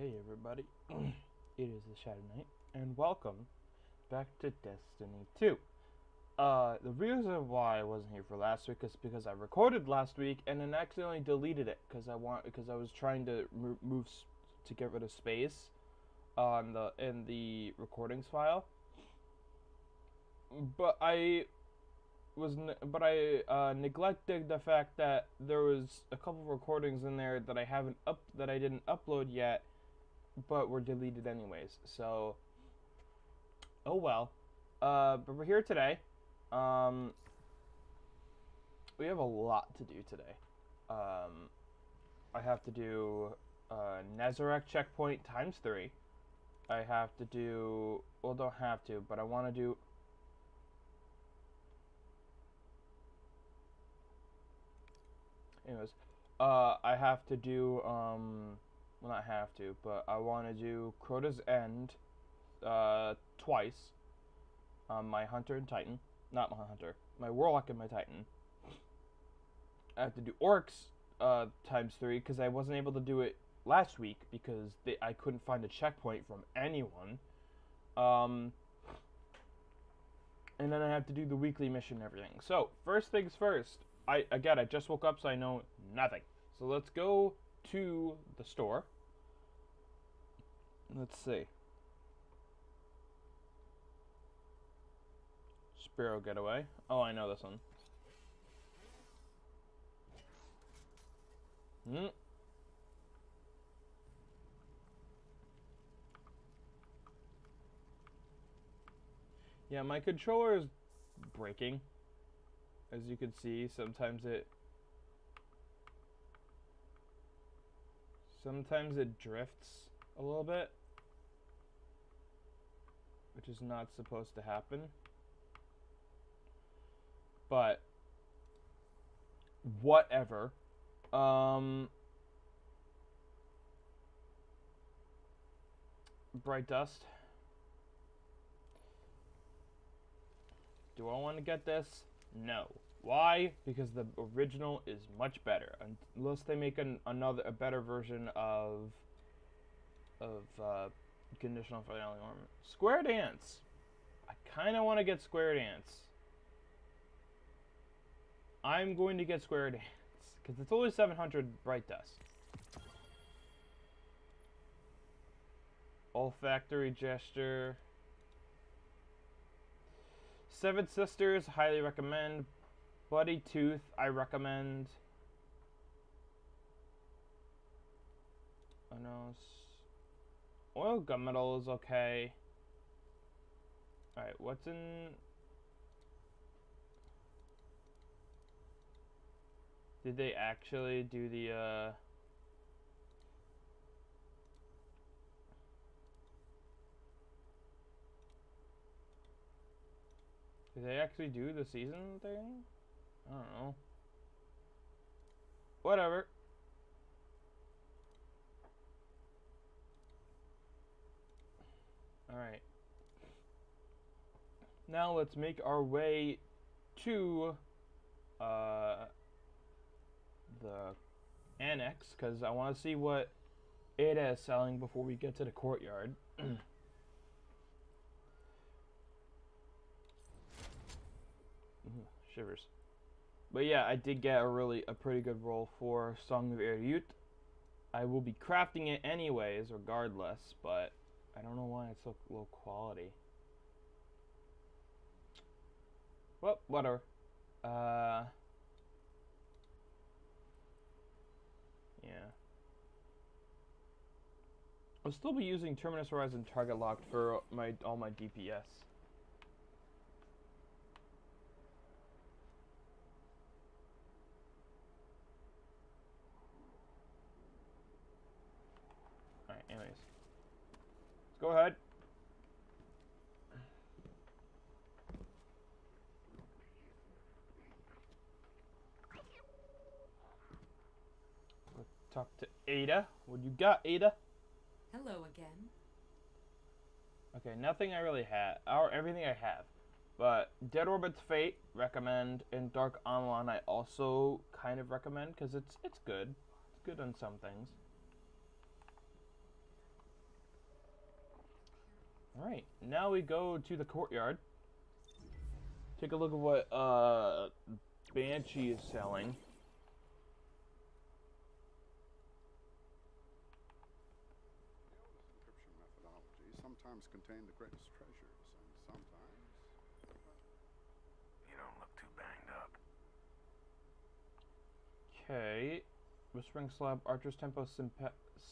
Hey everybody, it is the Shadow Knight, and welcome back to Destiny 2. The reason why I wasn't here for last week is because I recorded last week and then accidentally deleted it because I was trying to move to get rid of space on in the recordings file, but I neglected the fact that there was a couple of recordings in there that I didn't upload yet, but were deleted anyways. So, oh well. But we're here today. We have a lot to do today. I have to do Nazareth checkpoint ×3. I have to do, well, don't have to, but I want to do. Anyways, I have to do well, not have to, but I want to do Crota's End twice. My Hunter and Titan. Not my Hunter. My Warlock and my Titan. I have to do Orcs ×3 because I wasn't able to do it last week because I couldn't find a checkpoint from anyone. And then I have to do the weekly mission and everything. So, first things first. I just woke up, so I know nothing. So let's go to the store. Let's see. Sparrow Getaway. Oh, I know this one. Yeah, my controller is breaking. As you can see, sometimes it drifts a little bit, which is not supposed to happen. But whatever. Bright Dust. Do I want to get this? No. Why? Because the original is much better. Unless they make a better version of conditional finale armor. Square Dance. I kind of want to get Square Dance. I'm going to get Square Dance because it's only 700 Bright Dust. Olfactory Gesture. Seven Sisters, highly recommend. Bloody Tooth, I recommend. Oh no. Oil Gunmetal is okay. Alright, what's in... Did they actually do the, Did they actually do the season thing? I don't know. Whatever. Alright. Now let's make our way to the annex, because I want to see what it is selling before we get to the courtyard. Shivers. But yeah, I did get a pretty good roll for Song of Erudit. I will be crafting it anyways, regardless, but I don't know why it's so low quality. Well, whatever. Yeah. I'll still be using Terminus Horizon Target Locked for all my DPS. Alright, anyways. Let's go ahead. Let's talk to Ada. What you got, Ada? Hello again. Okay, nothing I really have, or everything I have. But Dead Orbit's Fate, recommend, and Dark Online I also kind of recommend, because it's good. It's good on some things. Alright, now we go to the courtyard. Take a look at what Banshee is selling. Encryption methodology sometimes contain the greatest treasures, and sometimes... You don't look too banged up. Okay. Whispering Slab, Archer's Tempo,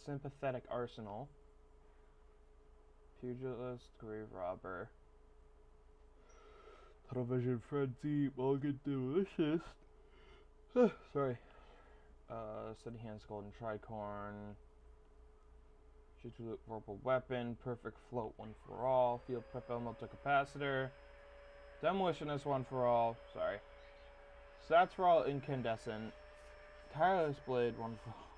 Sympathetic Arsenal. Pugilist, Grave Robber. Tunnel Vision Frenzy, Mulligan Delicious. Sorry. Steady Hands, Golden Tricorn. Shoot Verbal Weapon, Perfect Float, one for all. Field Prep Elemental Capacitor. Demolitionist, one for all. Sorry. Stats for all, Incandescent. Tireless Blade, one for all.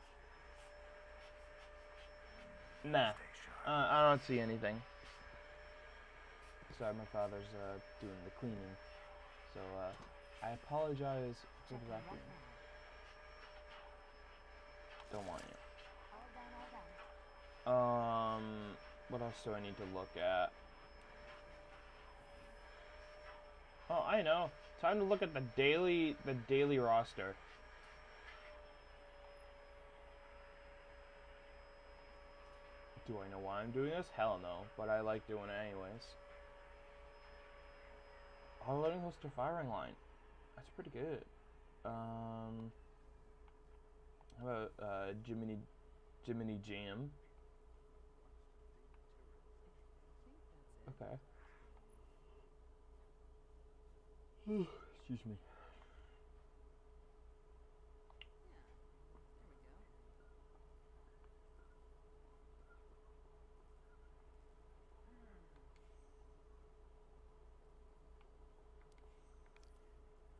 Nah. I don't see anything. Sorry, my father's doing the cleaning. So, I apologize for the vacuum. Don't want you. What else do I need to look at? Oh, I know. Time to look at the daily roster. Do I know why I'm doing this? Hell no, but I like doing it anyways. Autoloading holster firing line. That's pretty good. How about Jiminy Jam? Okay. Excuse me.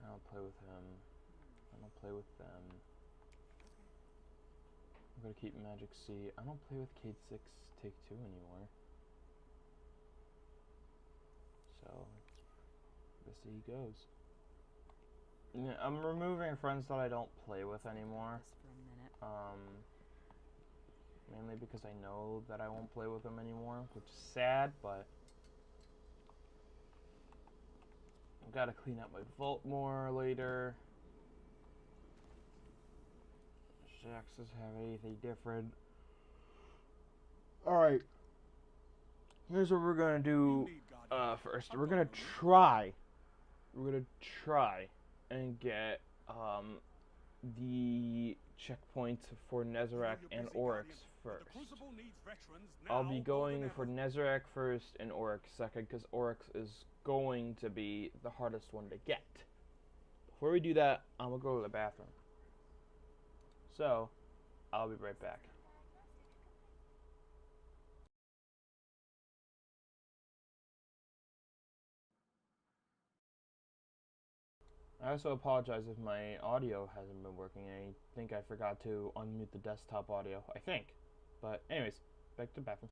I don't play with him. I don't play with them. I'm gonna keep Magic C. I don't play with Kate 6 Take 2 anymore. So, I guess he goes. Yeah, I'm removing friends that I don't play with anymore. Mainly because I know that I won't play with them anymore, which is sad, but I've got to clean up my vault more later. Jaxes have anything different. Alright. Here's what we're gonna do first. We're gonna try and get the checkpoints for Nezarec and Oryx first. I'll be going for Nezarec first and Oryx second, because Oryx is going to be the hardest one to get. Before we do that, I'm gonna go to the bathroom. So, I'll be right back. I also apologize if my audio hasn't been working. I think I forgot to unmute the desktop audio. I think. But anyways, back to the bathroom.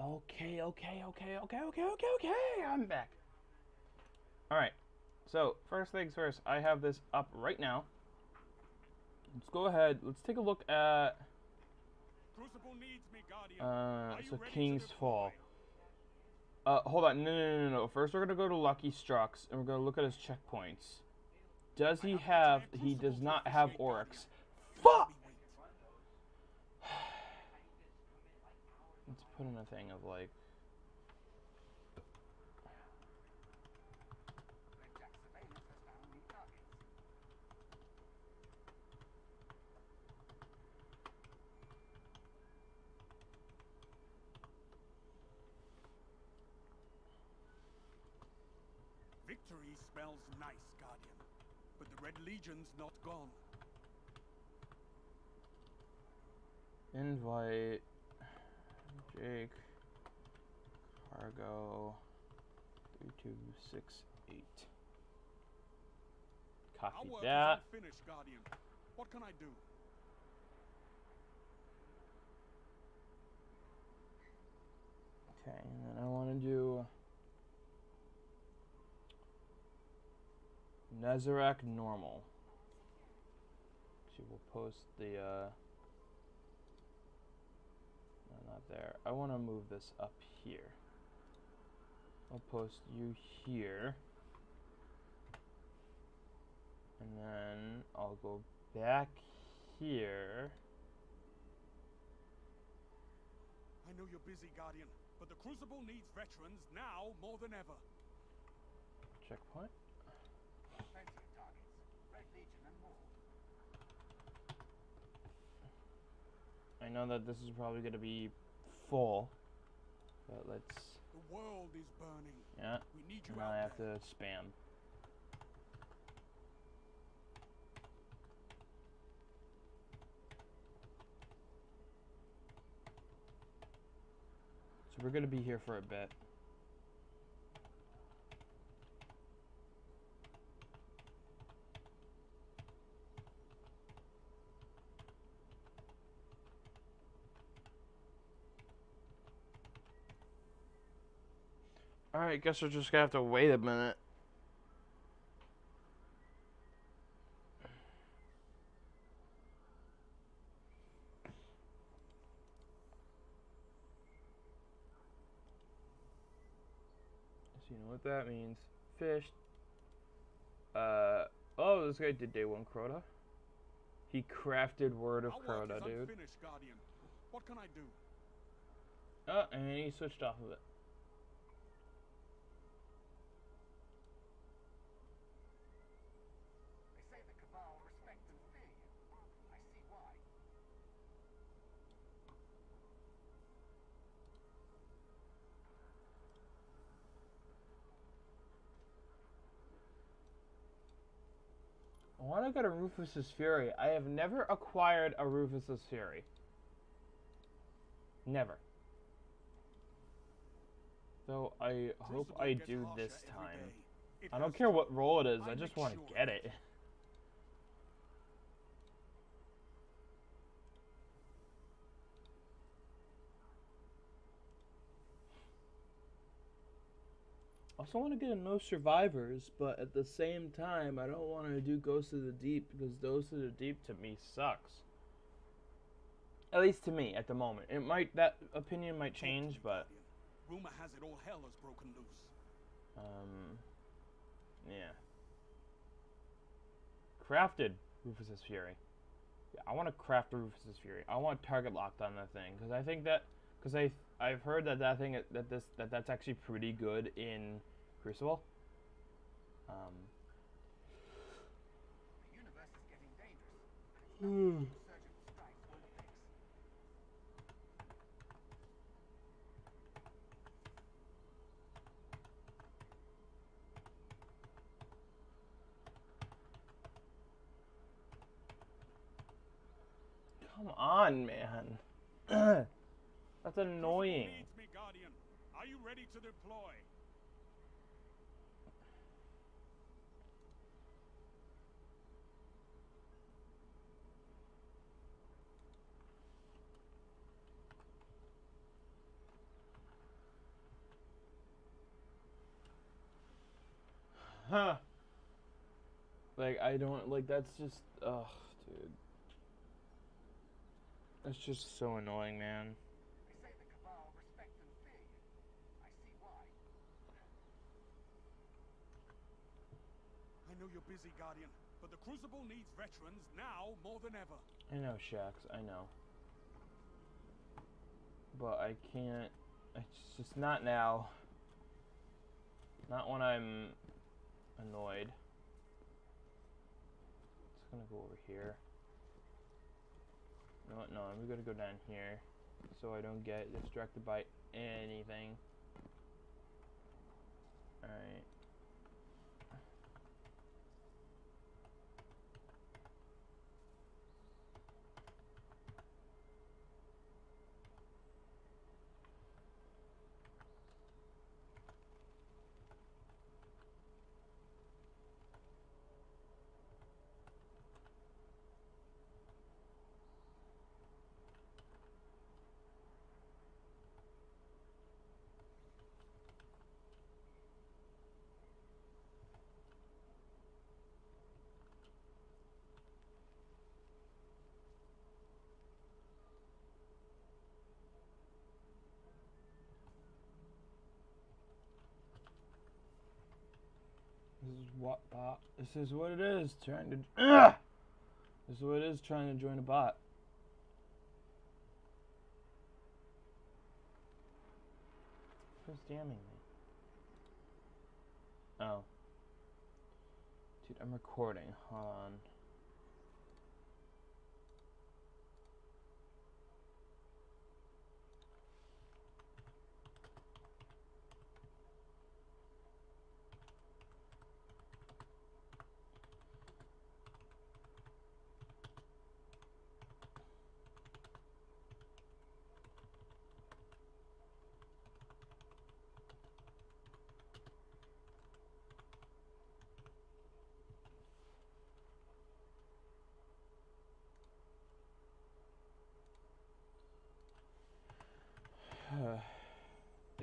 Okay. I'm back. Alright. So, first things first, I have this up right now. Let's go ahead. Let's take a look at Crucible needs me, Guardian. so King's Fall. Hold on. No. First, we're gonna go to Lucky Strux, and we're gonna look at his checkpoints. Does he have? He does not have Oryx. Fuck! Let's put in a thing of like. Victory smells nice, Guardian. But the Red Legion's not gone. Invite Jake Cargo 3268. Copy Our work that. is unfinished, Guardian. What can I do? Okay, and then I want to do Nezarec normal. So we'll post the no, not there. I want to move this up here. I'll post you here. And then I'll go back here. I know you're busy, Guardian, but the Crucible needs veterans now more than ever. Checkpoint. Plenty of targets. Red Legion and more. I know that this is probably going to be full, but let's. The world is burning. Yeah. We need you Now out I have there. to spam. So we're going to be here for a bit. Alright, guess we're just gonna have to wait a minute. So you know what that means. Fish. Oh, this guy did day 1 Crota. He crafted Word of Our work Crota, is dude. unfinished, Guardian. What can I do? Oh, and he switched off of it. They say the Cabal respect and fear you. I see why. I want to get a Rufus's Fury. I have never acquired a Rufus's Fury. Never. So I hope Crucible I gets do harsher this every time. day. It I don't has care to. what role it is, I I just make want to sure get of it. I also want to get a No Survivors, but at the same time, I don't want to do Ghost of the Deep because Ghost of the Deep to me sucks. At least to me at the moment. It might, that opinion might Talk to me, change, but Guardian. Rumor has it all hell has broken loose. yeah. Crafted Rufus's Fury. Yeah, I want to craft the Rufus's Fury. I want target locked on that thing because I think that I've heard that thing that's actually pretty good in Crucible. The universe is getting dangerous. Surgical strikes won't fix. Come on, man. That's annoying. Crucible needs me, Guardian. Are you ready to deploy? Like, I don't, like, that's just, ugh, dude. That's just so annoying, man. They say the Cabal respect and fear you. I see why. I know you're busy, Guardian, but the Crucible needs veterans now more than ever. I know, Shax, I know. But I can't, it's just not now. Not when I'm annoyed. It's gonna go over here. You know what? No, I'm gonna go down here so I don't get distracted by anything. Alright. This is what it is trying to This is what it is trying to join a bot. Who's damning me? Oh. Dude, I'm recording. Hold on.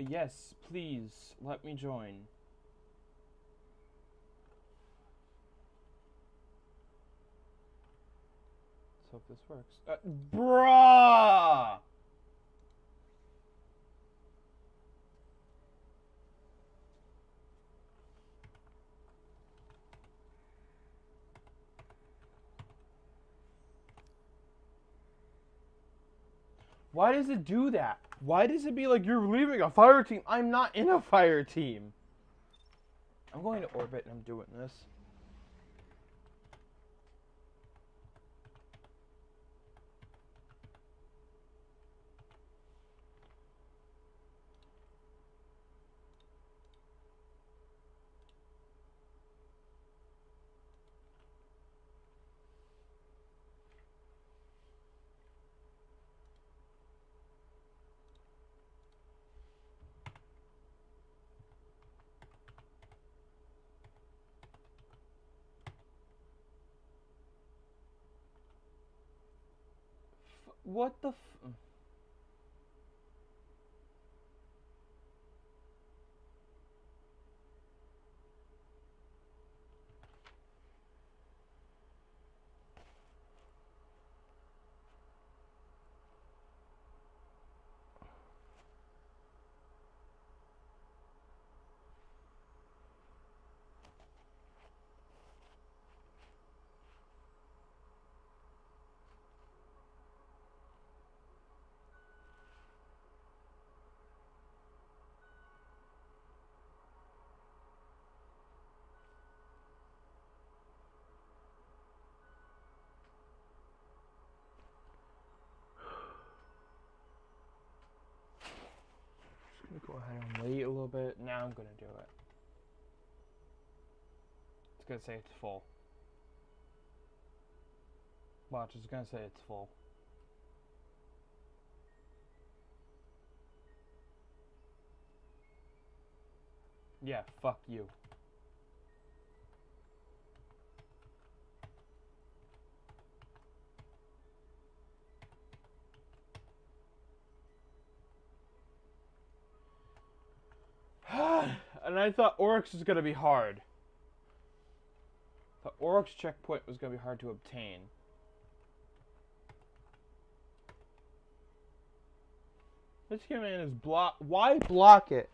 Yes, please, let me join. Let's hope this works. Bruh! Why does it do that? Why does it be like you're leaving a fire team? I'm not in a fire team. I'm going to orbit and I'm doing this. What the f... Just gonna go ahead and wait a little bit. Now I'm gonna do it. It's gonna say it's full. Watch, it's gonna say it's full. Yeah, fuck you. And I thought Oryx was gonna be hard. The Oryx checkpoint was gonna be hard to obtain. This command is block. Why block it?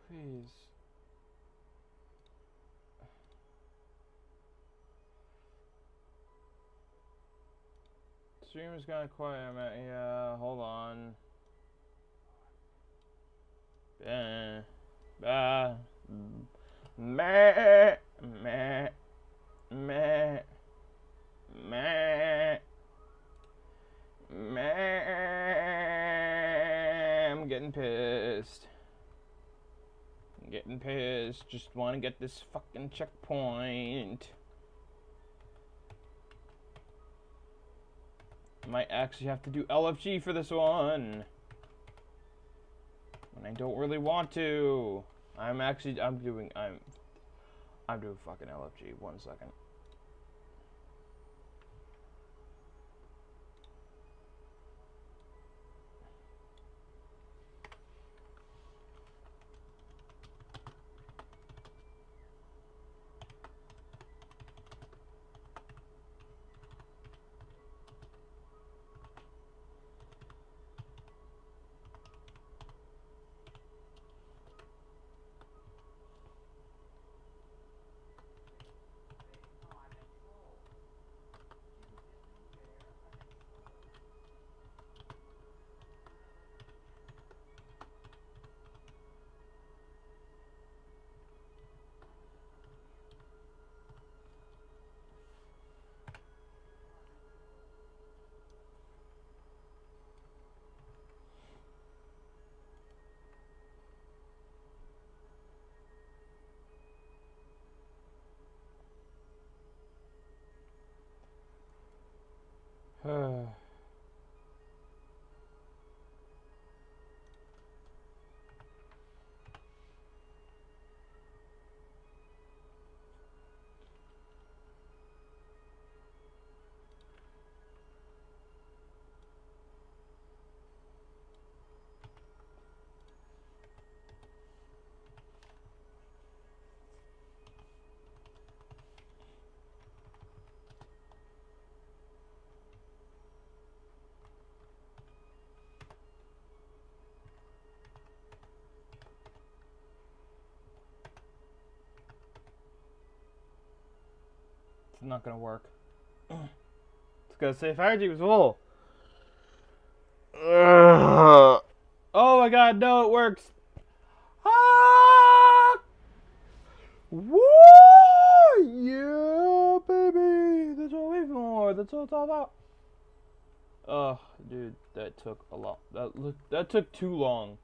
Please. Stream is gonna quiet. Yeah, hold on. Meh, meh, meh, meh, meh, meh. I'm getting pissed. I'm getting pissed. Just want to get this fucking checkpoint. Might actually have to do LFG for this one. And I don't really want to. I'm doing fucking LFG. 1 second. It's not gonna work. It's gonna say fire team was full. Oh my god, no, it works. Ah! Woo! Yeah, baby. That's all we for. That's all it's all about. Oh, dude, that took a lot. That took too long.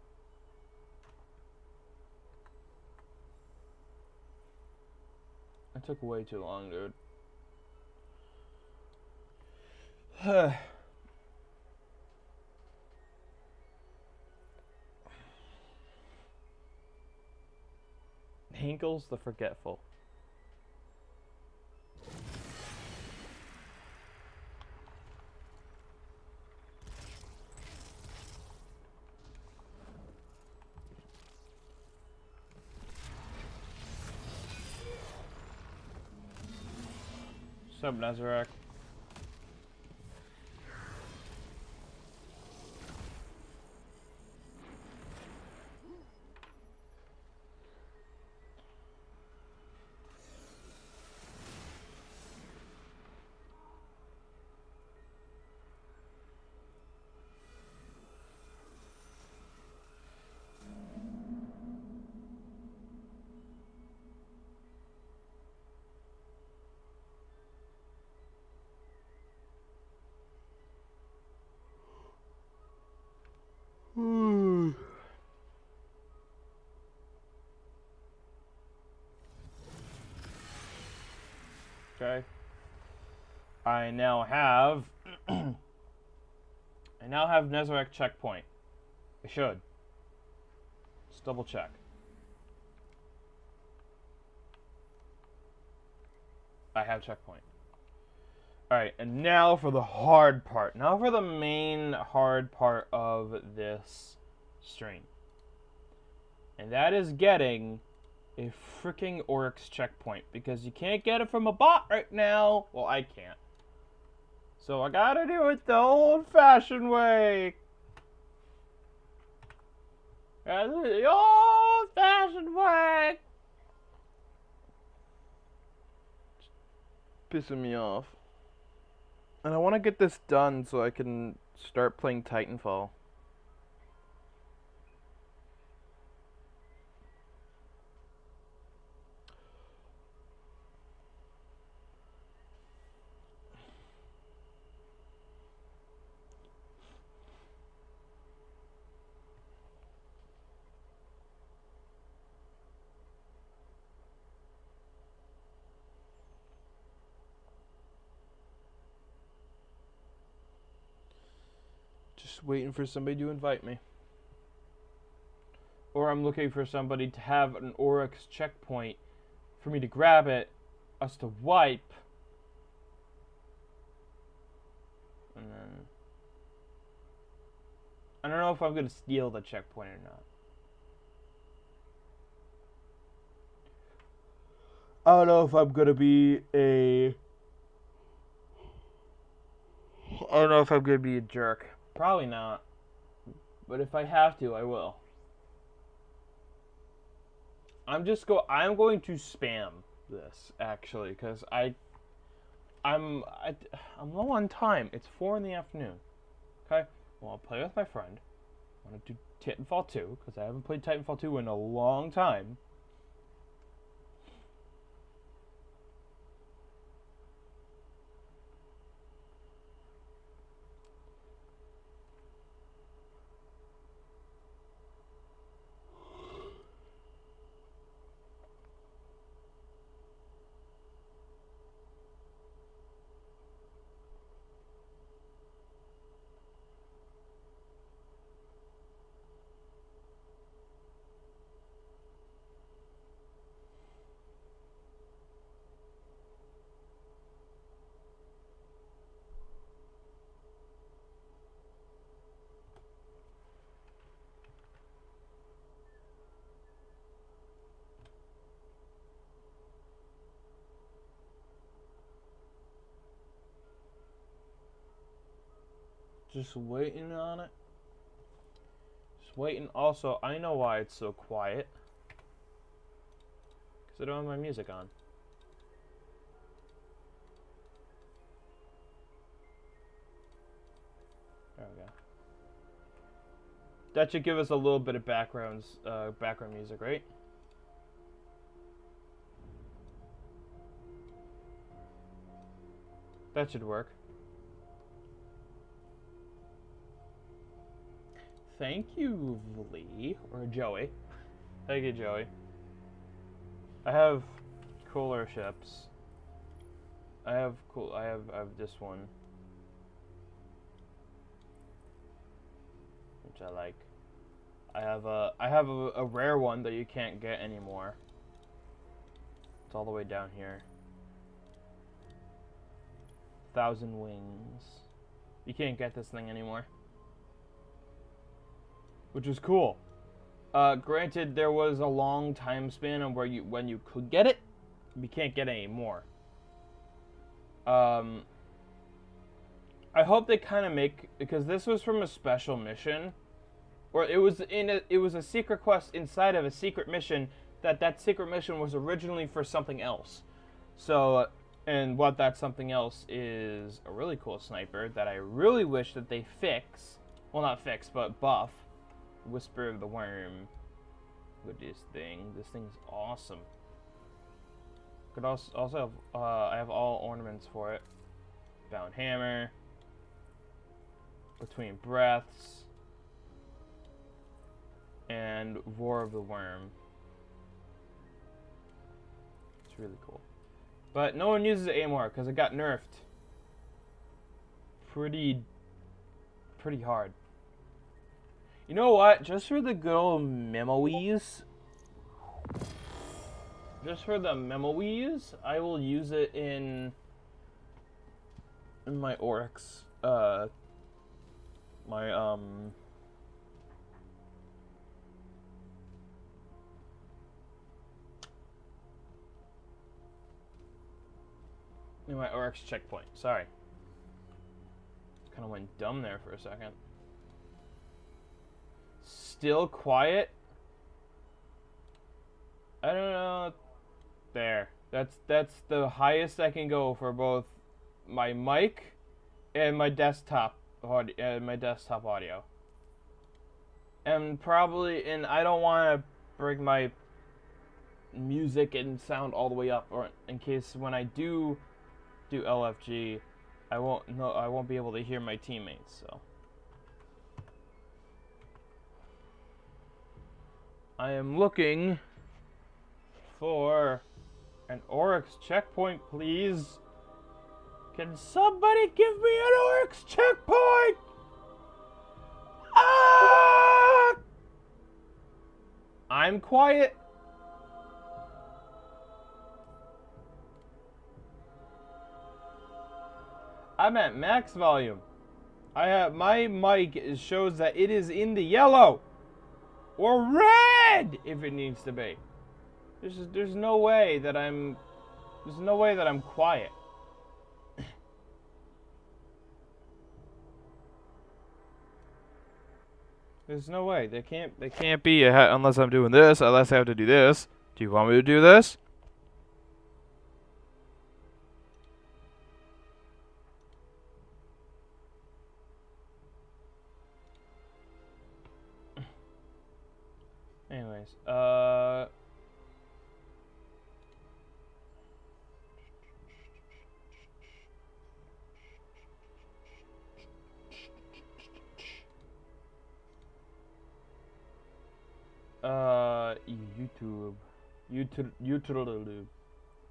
That took way too long, dude. Hinkles the Forgetful. What's up, Nazarek? Okay. I now have Nezarec checkpoint. I should. Let's double check. I have checkpoint. Alright, and now for the hard part. Now for the main hard part of this stream. And that is getting a freaking Oryx checkpoint. Because you can't get it from a bot right now. Well, I can't. So I gotta do it the old-fashioned way. Gotta do it the old-fashioned way. Pissing me off. And I want to get this done so I can start playing Titanfall. Just waiting for somebody to invite me. Or I'm looking for somebody to have an Oryx checkpoint for me to grab it, us to wipe, and then I don't know if I'm gonna steal the checkpoint or not. I don't know if I'm gonna be a I don't know if I'm gonna be a jerk. Probably not. But if I have to, I will. I'm going to spam this actually because I'm low on time. It's 4 in the afternoon. Okay? Well, I'll play with my friend. I want to do Titanfall 2 because I haven't played Titanfall 2 in a long time. Just waiting on it. Just waiting. Also, I know why it's so quiet. Because I don't have my music on. There we go. That should give us a little bit of background music, right? That should work. Thank you, Lee, or Joey. Thank you, Joey. I have cooler ships. I have this one, which I like. I have a rare one that you can't get anymore. It's all the way down here. 1,000 wings. You can't get this thing anymore. Which is cool. Granted, there was a long time span of when you could get it, you can't get it anymore. I hope they kind of make, because this was from a special mission, or it was a secret quest inside of a secret mission that secret mission was originally for something else. So, and what that something else is a really cool sniper that I really wish that they fix. Well, not fix, but buff. Whisper of the Worm. Look at this thing. This thing's awesome. Could also have, I have all ornaments for it. Bound hammer. Between breaths. And Roar of the Worm. It's really cool. But no one uses it anymore because it got nerfed. Pretty hard. You know what? Just for the good old memories. Just for the memories, I will use it in in my Oryx, my in my Oryx checkpoint. Sorry. Kind of went dumb there for a second. Still quiet? I don't know. There. That's the highest I can go for both my mic and my desktop audio. And I don't want to bring my music and sound all the way up, or in case when I do LFG, I won't be able to hear my teammates. So I am looking for an Oryx checkpoint, please. Can somebody give me an Oryx checkpoint? Ah! I'm quiet. I'm at max volume. My mic shows that it is in the yellow or red if it needs to be. There's no way that I'm quiet. There's no way. They can't be unless I'm doing this, unless I have to do this. Do you want me to do this? Anyways,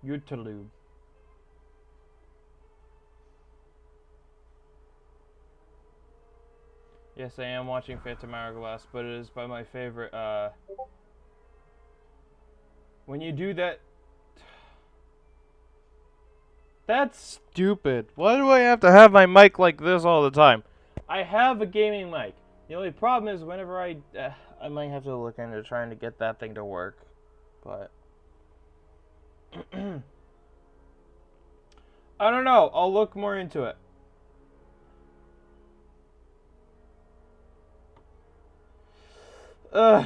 YouTube. Yes, I am watching Phantom Hourglass, but it is by my favorite, when you do that... That's stupid. Why do I have to have my mic like this all the time? I have a gaming mic. The only problem is whenever I might have to look into trying to get that thing to work. But... I don't know. I'll look more into it. Ugh.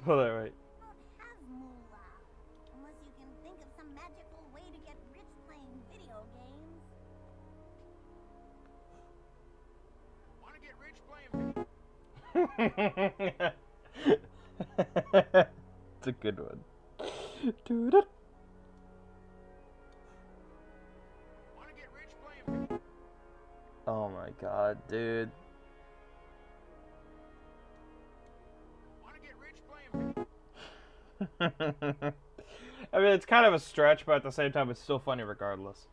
Hold on, right. Have moolah, unless you can think of some magical way to get rich playing video games. Want to get rich playing? It's a good one. Dude. Want to get rich playing? Oh my god, dude. Want to get rich playing? I mean, it's kind of a stretch, but at the same time, it's still funny regardless.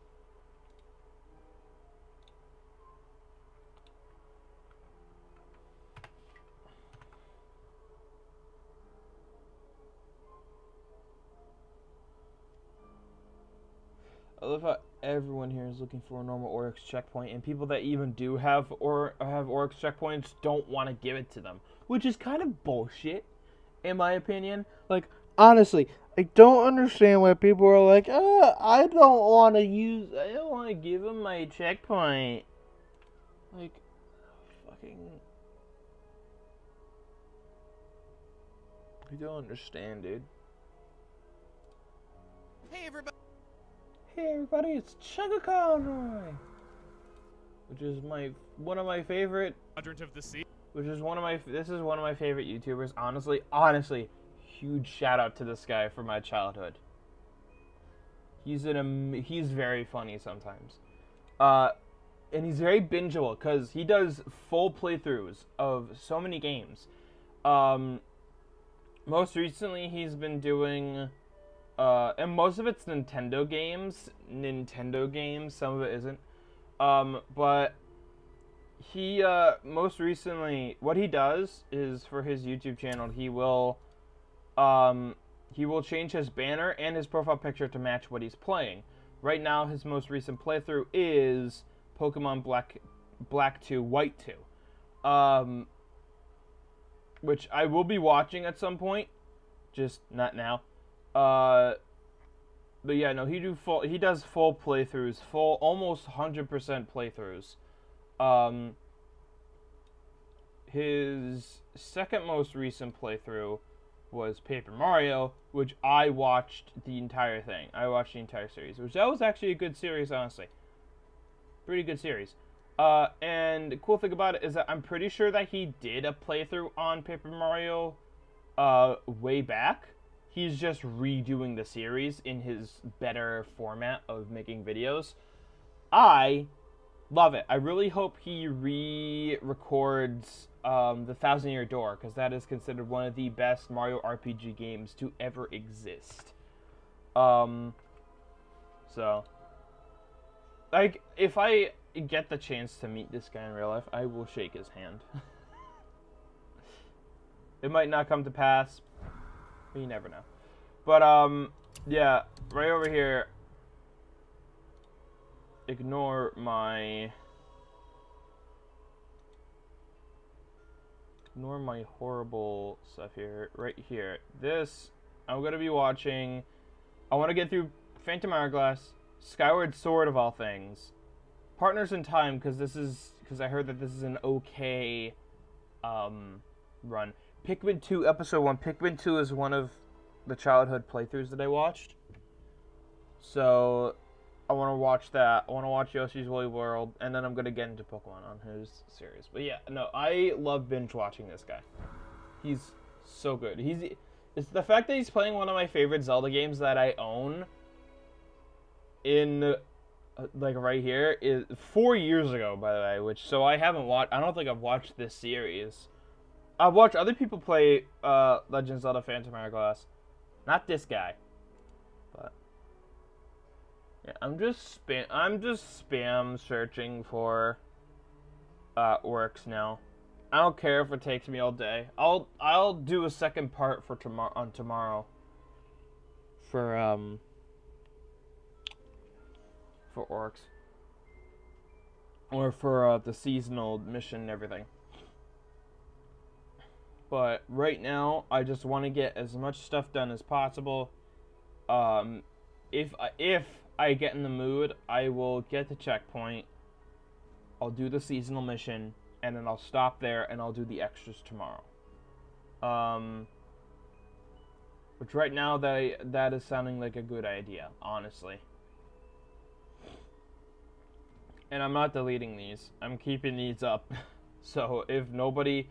I love how everyone here is looking for a normal Oryx checkpoint, and people that even do have Oryx checkpoints don't want to give it to them, which is kind of bullshit, in my opinion. Like, honestly, I don't understand why people are like, I don't want to give them my checkpoint. Like, fucking, I don't understand, dude. Hey everybody! Hey everybody, it's Chugga Conroy, which is one of my favorite. Quadrant of the sea. This is one of my favorite YouTubers. Honestly, huge shout out to this guy from my childhood. He's very funny sometimes, and he's very bingeable because he does full playthroughs of so many games. Most recently, he's been doing. And most of it's Nintendo games. Some of it isn't. But he most recently, what he does is for his YouTube channel, he will change his banner and his profile picture to match what he's playing. Right now, his most recent playthrough is Pokemon Black 2, White 2. Which I will be watching at some point, just not now. But yeah, no, he does full playthroughs, full almost 100% playthroughs. His second most recent playthrough was Paper Mario, which I watched the entire thing. I watched the entire series, which that was actually a good series, honestly. Pretty good series. And the cool thing about it is that I'm pretty sure that he did a playthrough on Paper Mario way back. He's just redoing the series in his better format of making videos. I love it. I really hope he re-records the Thousand Year Door, because that is considered one of the best Mario RPG games to ever exist. So, like, if I get the chance to meet this guy in real life, I will shake his hand. It might not come to pass, but you never know. But, yeah, right over here, ignore my horrible stuff here. Right here, this, I'm going to be watching, I want to get through Phantom Hourglass, Skyward Sword of all things, Partners in Time, because I heard that this is an okay run. Pikmin 2 Episode 1. Pikmin 2 is one of the childhood playthroughs that I watched. So, I want to watch that. I want to watch Yoshi's Woolly World, and then I'm going to get into Pokemon on his series. But yeah, no, I love binge watching this guy. He's so good. It's the fact that he's playing one of my favorite Zelda games that I own in... like right here is 4 years ago, by the way, which so I don't think I've watched this series. I've watched other people play Legend of Zelda Phantom Hourglass. Not this guy. But yeah, I'm just spam searching for works now. I don't care if it takes me all day. I'll do a second part for tomorrow. For orcs, or for the seasonal mission and everything. But right now, I just want to get as much stuff done as possible. If I get in the mood, I will get the checkpoint. I'll do the seasonal mission, and then I'll stop there and I'll do the extras tomorrow. Which right now that is sounding like a good idea, honestly. And I'm not deleting these. I'm keeping these up. So if nobody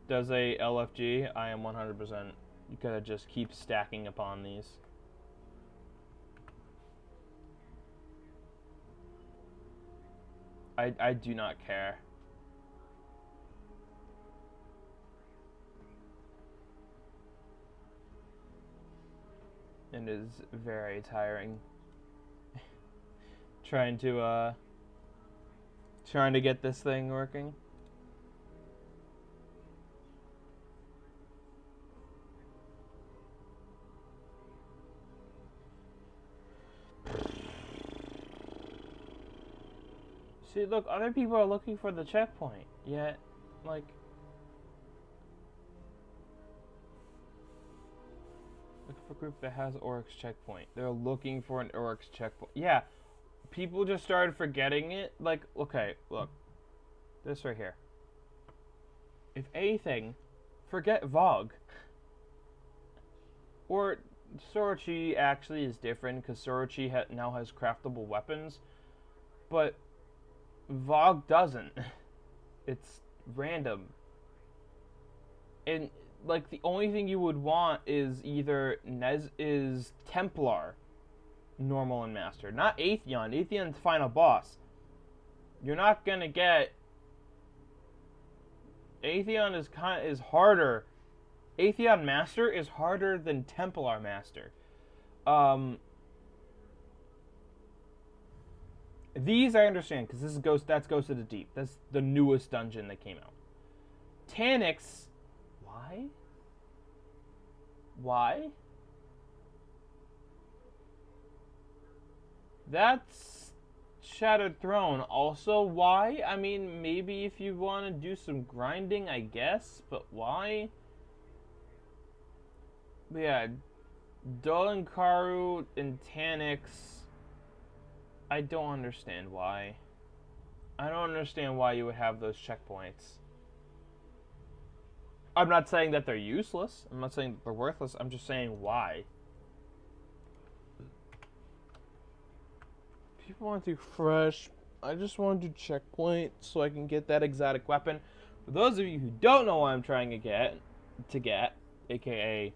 does a LFG, I am 100% gonna just keep stacking upon these. I do not care. It is very tiring. trying to get this thing working. See, look, other people are looking for the checkpoint, yet, like... Look for a group that has Oryx checkpoint. They're looking for an Oryx checkpoint. Yeah, people just started forgetting it. Like, okay, look. This right here. If anything, forget Vogue. Or Sorochi actually is different, because Sorochi now has craftable weapons. But Vogue doesn't. It's random. And, like, the only thing you would want is either Templar, normal and master, not Atheon. Atheon's final boss. You're not gonna get... Atheon is harder. Atheon Master is harder than Templar Master. These I understand, because that's Ghost of the Deep. That's the newest dungeon that came out. Taniks, why? Why? That's Shattered Throne. Also, why? I mean, maybe if you want to do some grinding, I guess, but why? But yeah, Dolankaru and Taniks, I don't understand why. I don't understand why you would have those checkpoints. I'm not saying that they're useless. I'm not saying that they're worthless. I'm just saying why. People want to do fresh. I just want to do checkpoint so I can get that exotic weapon. For those of you who don't know what I'm trying to get, aka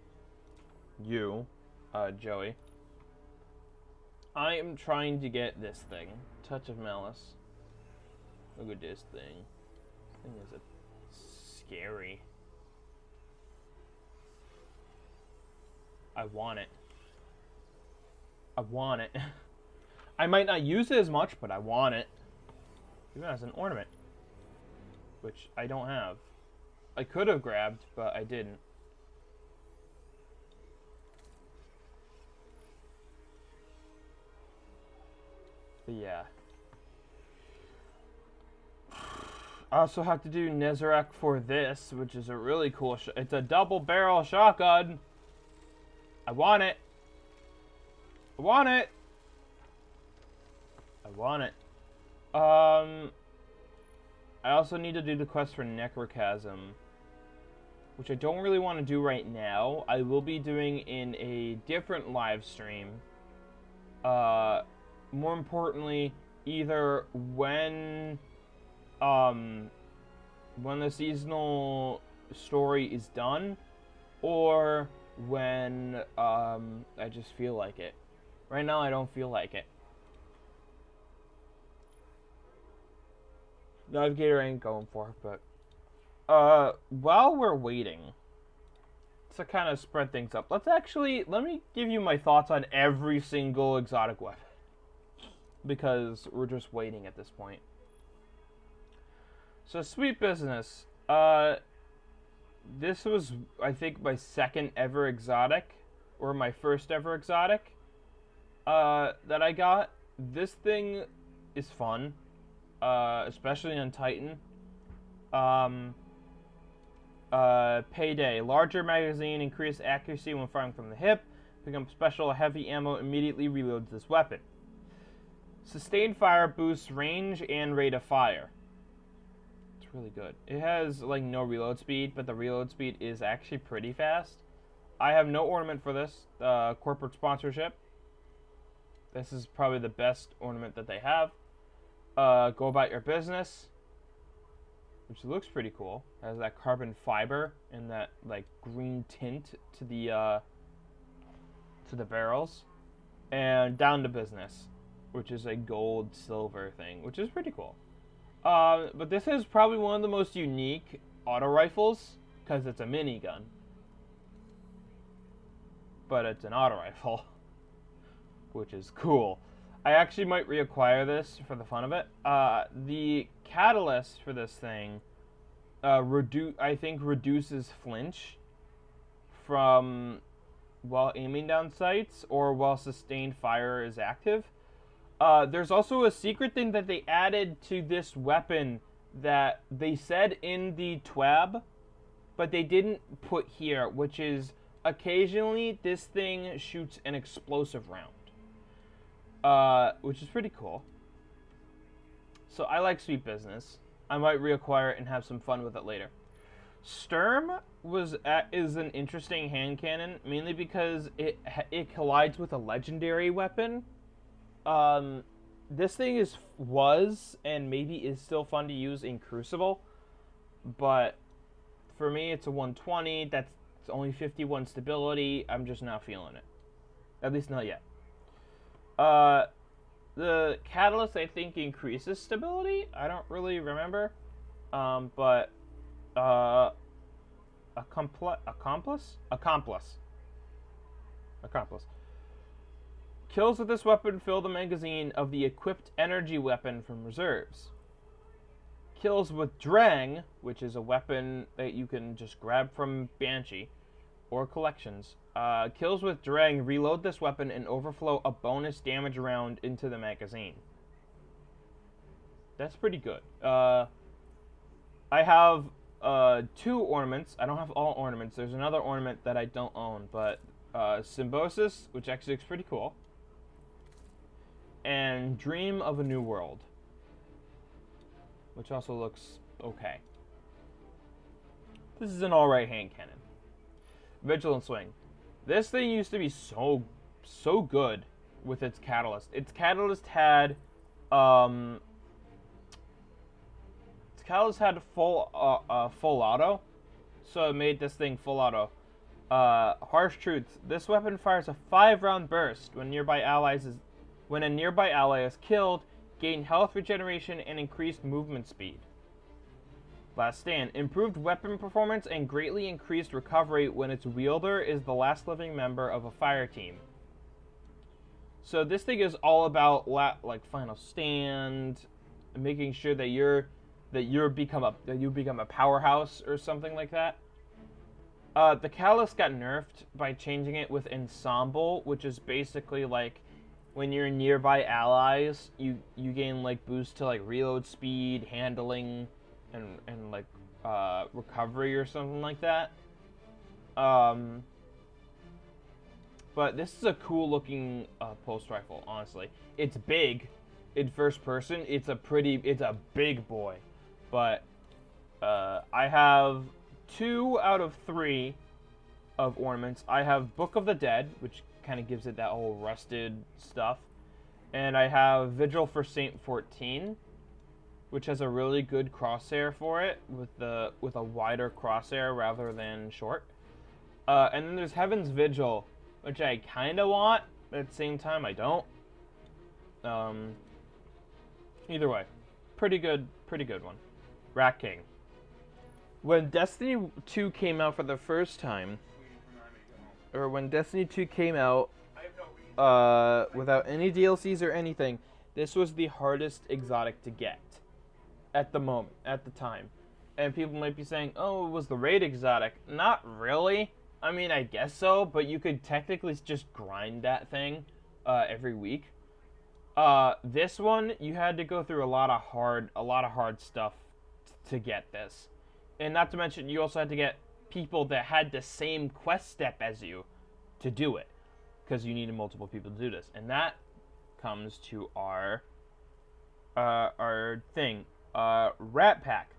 you, Joey, I am trying to get this thing. Touch of Malice. Look at this thing. This thing is scary. I want it. I want it. I might not use it as much, but I want it. Even as an ornament. Which I don't have. I could have grabbed, but I didn't. But yeah. I also have to do Nezarek for this, which is a really cool it's a double barrel shotgun. I want it. I want it. I want it. I also need to do the quest for Necrochasm, which I don't really want to do right now. I will be doing in a different live stream. More importantly, either when the seasonal story is done, or when I just feel like it. Right now, I don't feel like it. Navigator ain't going for it, but while we're waiting to kind of spread things up, let me give you my thoughts on every single exotic weapon, because we're just waiting at this point. So Sweet Business, this was, I think, my second ever exotic, or my first ever exotic that I got. This thing is fun. Especially on Titan. Payday. Larger magazine, increased accuracy when firing from the hip. Becomes special, heavy ammo immediately reloads this weapon. Sustained fire boosts range and rate of fire. It's really good. It has, like, no reload speed, but the reload speed is actually pretty fast. I have no ornament for this. Corporate sponsorship. This is probably the best ornament that they have. Go about your business, which looks pretty cool. It has that carbon fiber and that like green tint to the barrels, and down to business, which is a gold silver thing, which is pretty cool. But this is probably one of the most unique auto rifles because it's a minigun, but it's an auto rifle, which is cool. I actually might reacquire this for the fun of it. The catalyst for this thing, I think reduces flinch from while aiming down sights or while sustained fire is active. There's also a secret thing that they added to this weapon that they said in the TWAB, but they didn't put here, which is occasionally this thing shoots an explosive round. Which is pretty cool. So I like Sweet Business. I might reacquire it and have some fun with it later. Sturm is an interesting hand cannon, mainly because it collides with a legendary weapon. This thing was and maybe is still fun to use in Crucible, but for me it's a 120. That's only 51 stability. I'm just not feeling it. At least not yet. The catalyst, I think, increases stability. I don't really remember. But accomplice. Kills with this weapon fill the magazine of the equipped energy weapon from reserves. Kills with Drang, which is a weapon that you can just grab from Banshee or collections. Kills with Drang reload this weapon and overflow a bonus damage round into the magazine. That's pretty good. I have 2 ornaments. I don't have all ornaments. There's another ornament that I don't own, but Symbiosis, which actually looks pretty cool, and Dream of a New World, which also looks okay. This is an alright hand cannon. Vigilant Swing. This thing used to be so good with its catalyst. Its catalyst had full auto, so it made this thing full auto. Harsh Truths. This weapon fires a 5-round burst when a nearby ally is killed, gain health regeneration, and increased movement speed. Last Stand. Improved weapon performance and greatly increased recovery when its wielder is the last living member of a fire team. So this thing is all about like Final Stand, making sure that you become a powerhouse or something like that. The Catalyst got nerfed by changing it with Ensemble, which is basically like when you're nearby allies, you gain like boost to like reload speed, handling, and like recovery or something like that. But this is a cool looking pulse rifle, honestly. It's big. In first person, it's a big boy. But I have 2 out of 3 of ornaments. I have Book of the Dead, which kind of gives it that whole rusted stuff. And I have Vigil for Saint 14, which has a really good crosshair for it, with a wider crosshair rather than short. And then there's Heaven's Vigil, which I kind of want, but at the same time I don't. Either way, pretty good one. Rat King. When Destiny 2 came out for the first time, or when Destiny 2 came out without any DLCs or anything, this was the hardest exotic to get at the time. And people might be saying, oh, it was the raid exotic. Not really. I mean, I guess so, but you could technically just grind that thing every week. This one, you had to go through a lot of hard stuff to get this. And not to mention, you also had to get people that had the same quest step as you to do it, because you needed multiple people to do this. And that comes to our thing, Rat Pack.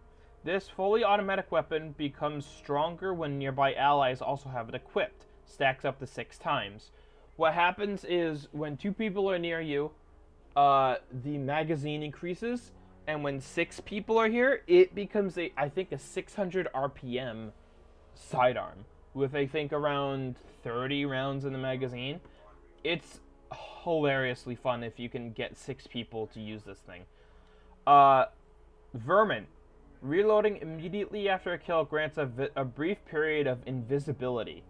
This fully automatic weapon becomes stronger when nearby allies also have it equipped. Stacks up to 6 times. What happens is when 2 people are near you, the magazine increases, and when 6 people are here, it becomes I think a 600 RPM sidearm with I think around 30 rounds in the magazine. It's hilariously fun if you can get 6 people to use this thing. Vermin. Reloading immediately after a kill grants a brief period of invisibility.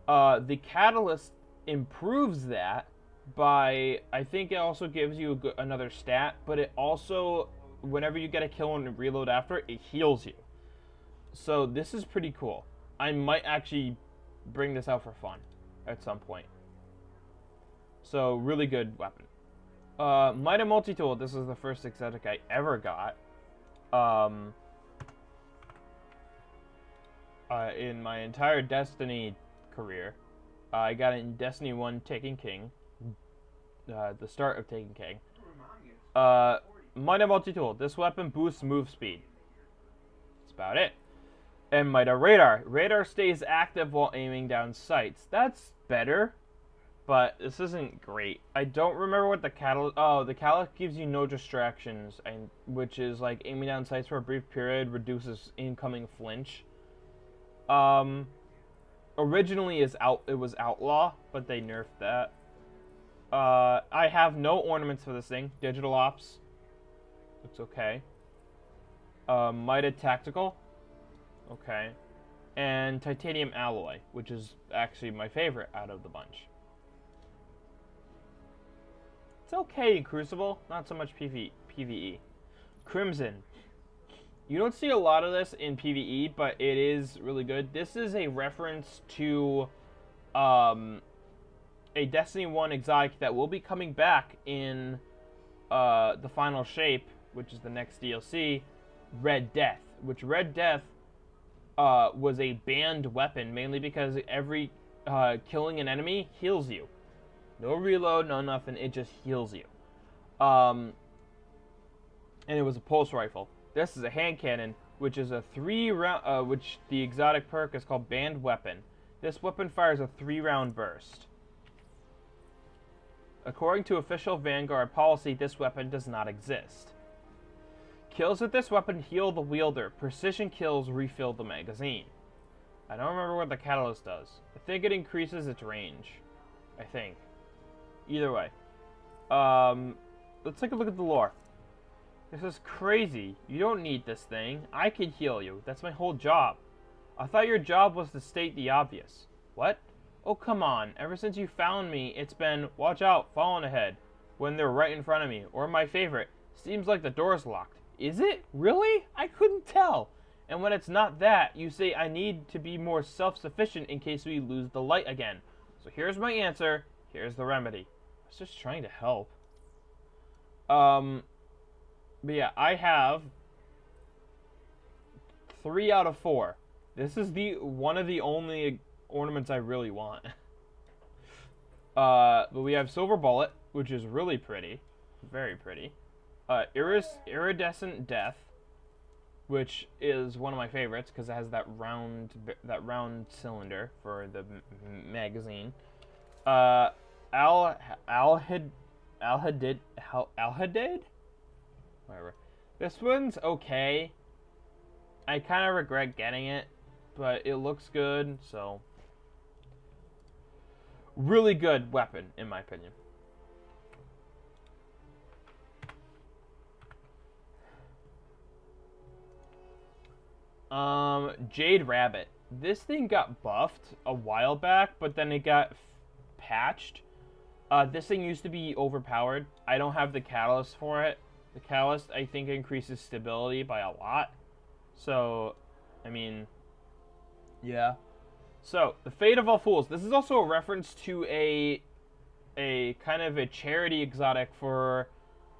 The Catalyst improves that by, I think it also gives you another stat, but it also, whenever you get a kill and reload after, it heals you. So this is pretty cool. I might actually bring this out for fun at some point. So, really good weapon. Might have Multi-Tool. This is the first exotic I ever got. In my entire Destiny career. I got it in Destiny 1 Taken King. The start of Taken King. Might have Multi-Tool. This weapon boosts move speed. That's about it. And Might have Radar. Radar stays active while aiming down sights. That's better, but this isn't great. I don't remember what the catalyst... Oh, the catalyst gives you no distractions, which is like aiming down sights for a brief period reduces incoming flinch. Originally it was Outlaw, but they nerfed that. I have no ornaments for this thing. Digital Ops. Looks okay. Might have Tactical. Okay. And Titanium Alloy, which is actually my favorite out of the bunch. okay in Crucible, not so much PvE. Crimson. You don't see a lot of this in PvE, but it is really good. This is a reference to a Destiny 1 exotic that will be coming back in the final shape, which is the next DLC, Red Death. Which Red Death was a banned weapon, mainly because every killing an enemy heals you. No reload, no nothing, it just heals you. And it was a pulse rifle. This is a hand cannon, which is a 3-round, which the exotic perk is called Banned Weapon. This weapon fires a 3-round burst. According to official Vanguard policy, this weapon does not exist. Kills with this weapon heal the wielder. Precision kills refill the magazine. I don't remember what the catalyst does. I think it increases its range. I think. Either way. Let's take a look at the lore. This is crazy. You don't need this thing. I can heal you. That's my whole job. I thought your job was to state the obvious. What? Oh, come on. Ever since you found me, it's been, watch out, falling ahead, when they're right in front of me. Or my favorite, seems like the door's locked. Is it? Really? I couldn't tell. And when it's not that, you say I need to be more self-sufficient in case we lose the light again. So here's my answer. Here's the remedy. I was just trying to help. But yeah, I have 3 out of 4. This is one of the only ornaments I really want. But we have Silver Bullet, which is really pretty. Very pretty. Iridescent Death, which is one of my favorites because it has that round cylinder for the magazine. Alhadid? Whatever. This one's okay. I kind of regret getting it, but it looks good, so really good weapon in my opinion. Jade Rabbit. This thing got buffed a while back, but then it got patched. This thing used to be overpowered. I don't have the catalyst for it. The catalyst, I think, increases stability by a lot. So, I mean, yeah. So, the Fate of All Fools. This is also a reference to a kind of a charity exotic for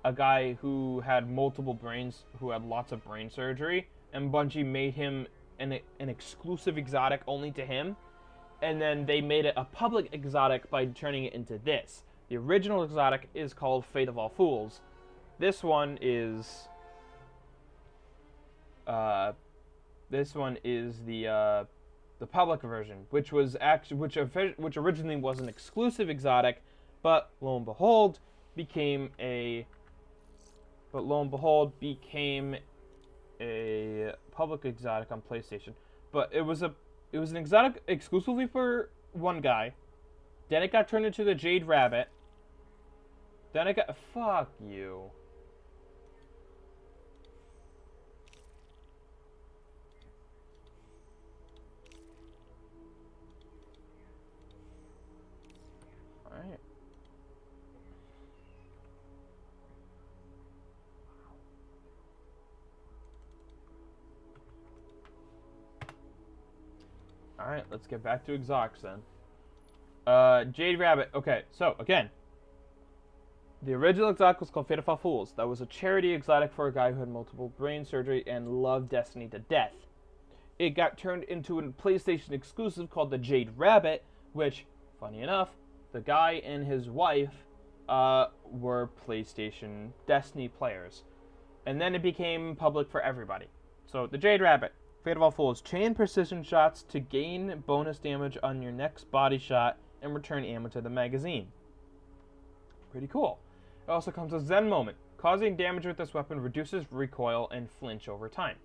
a guy who had who had lots of brain surgery. And Bungie made him an exclusive exotic only to him. And then they made it a public exotic by turning it into this. The original exotic is called Fate of All Fools. This one is the public version, which originally was an exclusive exotic, but lo and behold became a public exotic on PlayStation. But it was an exotic exclusively for one guy. Then it got turned into the Jade Rabbit. Then it got fuck you. Alright. Alright, let's get back to exotics then. Jade Rabbit. Okay, so again, the original exotic was called Fate of All Fools. That was a charity exotic for a guy who had multiple brain surgery and loved Destiny to death. It got turned into a PlayStation exclusive called the Jade Rabbit, which, funny enough, the guy and his wife were PlayStation Destiny players. And then it became public for everybody. So, the Jade Rabbit. Fate of All Fools. Chain precision shots to gain bonus damage on your next body shot and return ammo to the magazine. Pretty cool. It also comes with Zen Moment. Causing damage with this weapon reduces recoil and flinch over time.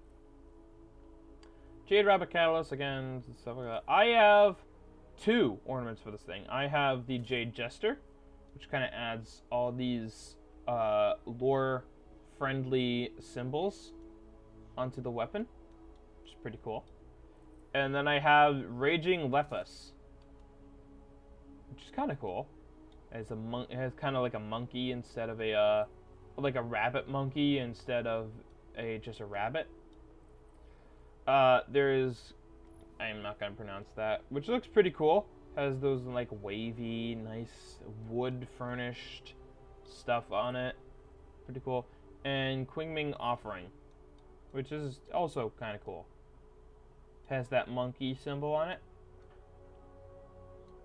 Jade Rabbit Catalyst, again, stuff like that. I have 2 ornaments for this thing. I have the Jade Jester, which kind of adds all these lore-friendly symbols onto the weapon, which is pretty cool. And then I have Raging Lepus, which is kind of cool. It has kind of like a monkey instead of a like a rabbit monkey instead of just a rabbit. There's I'm not gonna pronounce that, which looks pretty cool. Has those like wavy, nice wood furnished stuff on it. Pretty cool. And Qingming Offering, which is also kind of cool. Has that monkey symbol on it.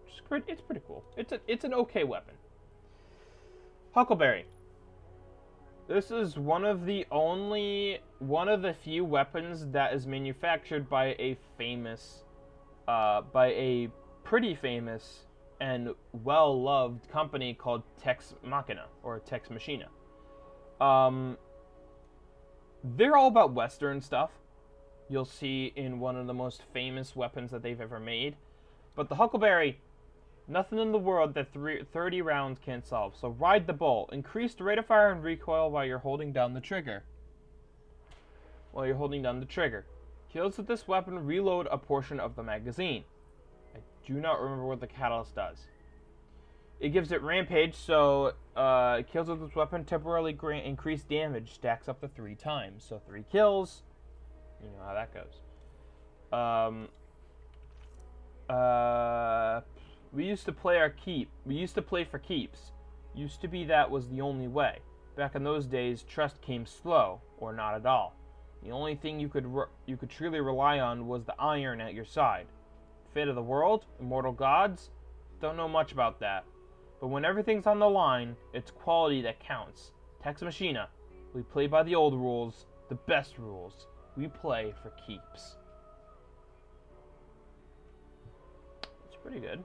It's pretty cool. It's an okay weapon. Huckleberry. This is one of the few weapons that is manufactured by a pretty famous and well-loved company called Tex Machina, or Tex Machina. They're all about Western stuff. You'll see in one of the most famous weapons that they've ever made. But the Huckleberry, nothing in the world that 30 rounds can't solve. So ride the bull. Increase the rate of fire and recoil while you're holding down the trigger. Kills with this weapon reload a portion of the magazine. I do not remember what the catalyst does. It gives it rampage, so kills with this weapon temporarily increased damage. Stacks up to 3 times. So 3 kills. You know how that goes. We used to play for keeps. Used to be that was the only way. Back in those days, trust came slow, or not at all. The only thing you could truly rely on was the iron at your side. Fate of the world, immortal gods, don't know much about that. But when everything's on the line, it's quality that counts. Tex Machina, we play by the old rules, the best rules. We play for keeps. It's pretty good.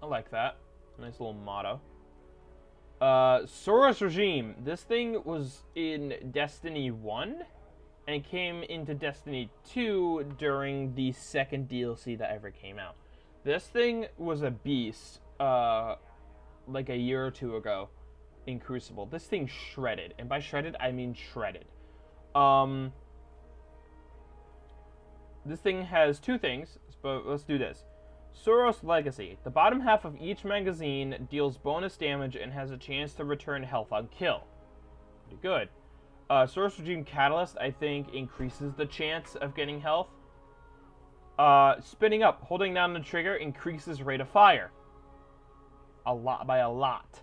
I like that. Nice little motto. Soros Regime. This thing was in Destiny 1 and came into Destiny 2 during the second DLC that ever came out. This thing was a beast like a year or two ago in Crucible. This thing shredded. And by shredded, I mean shredded. This thing has 2 things, but let's do this. Soros Legacy. The bottom half of each magazine deals bonus damage and has a chance to return health on kill. Pretty good. Soros Regime Catalyst, I think, increases the chance of getting health. Spinning up. Holding down the trigger increases rate of fire. By a lot.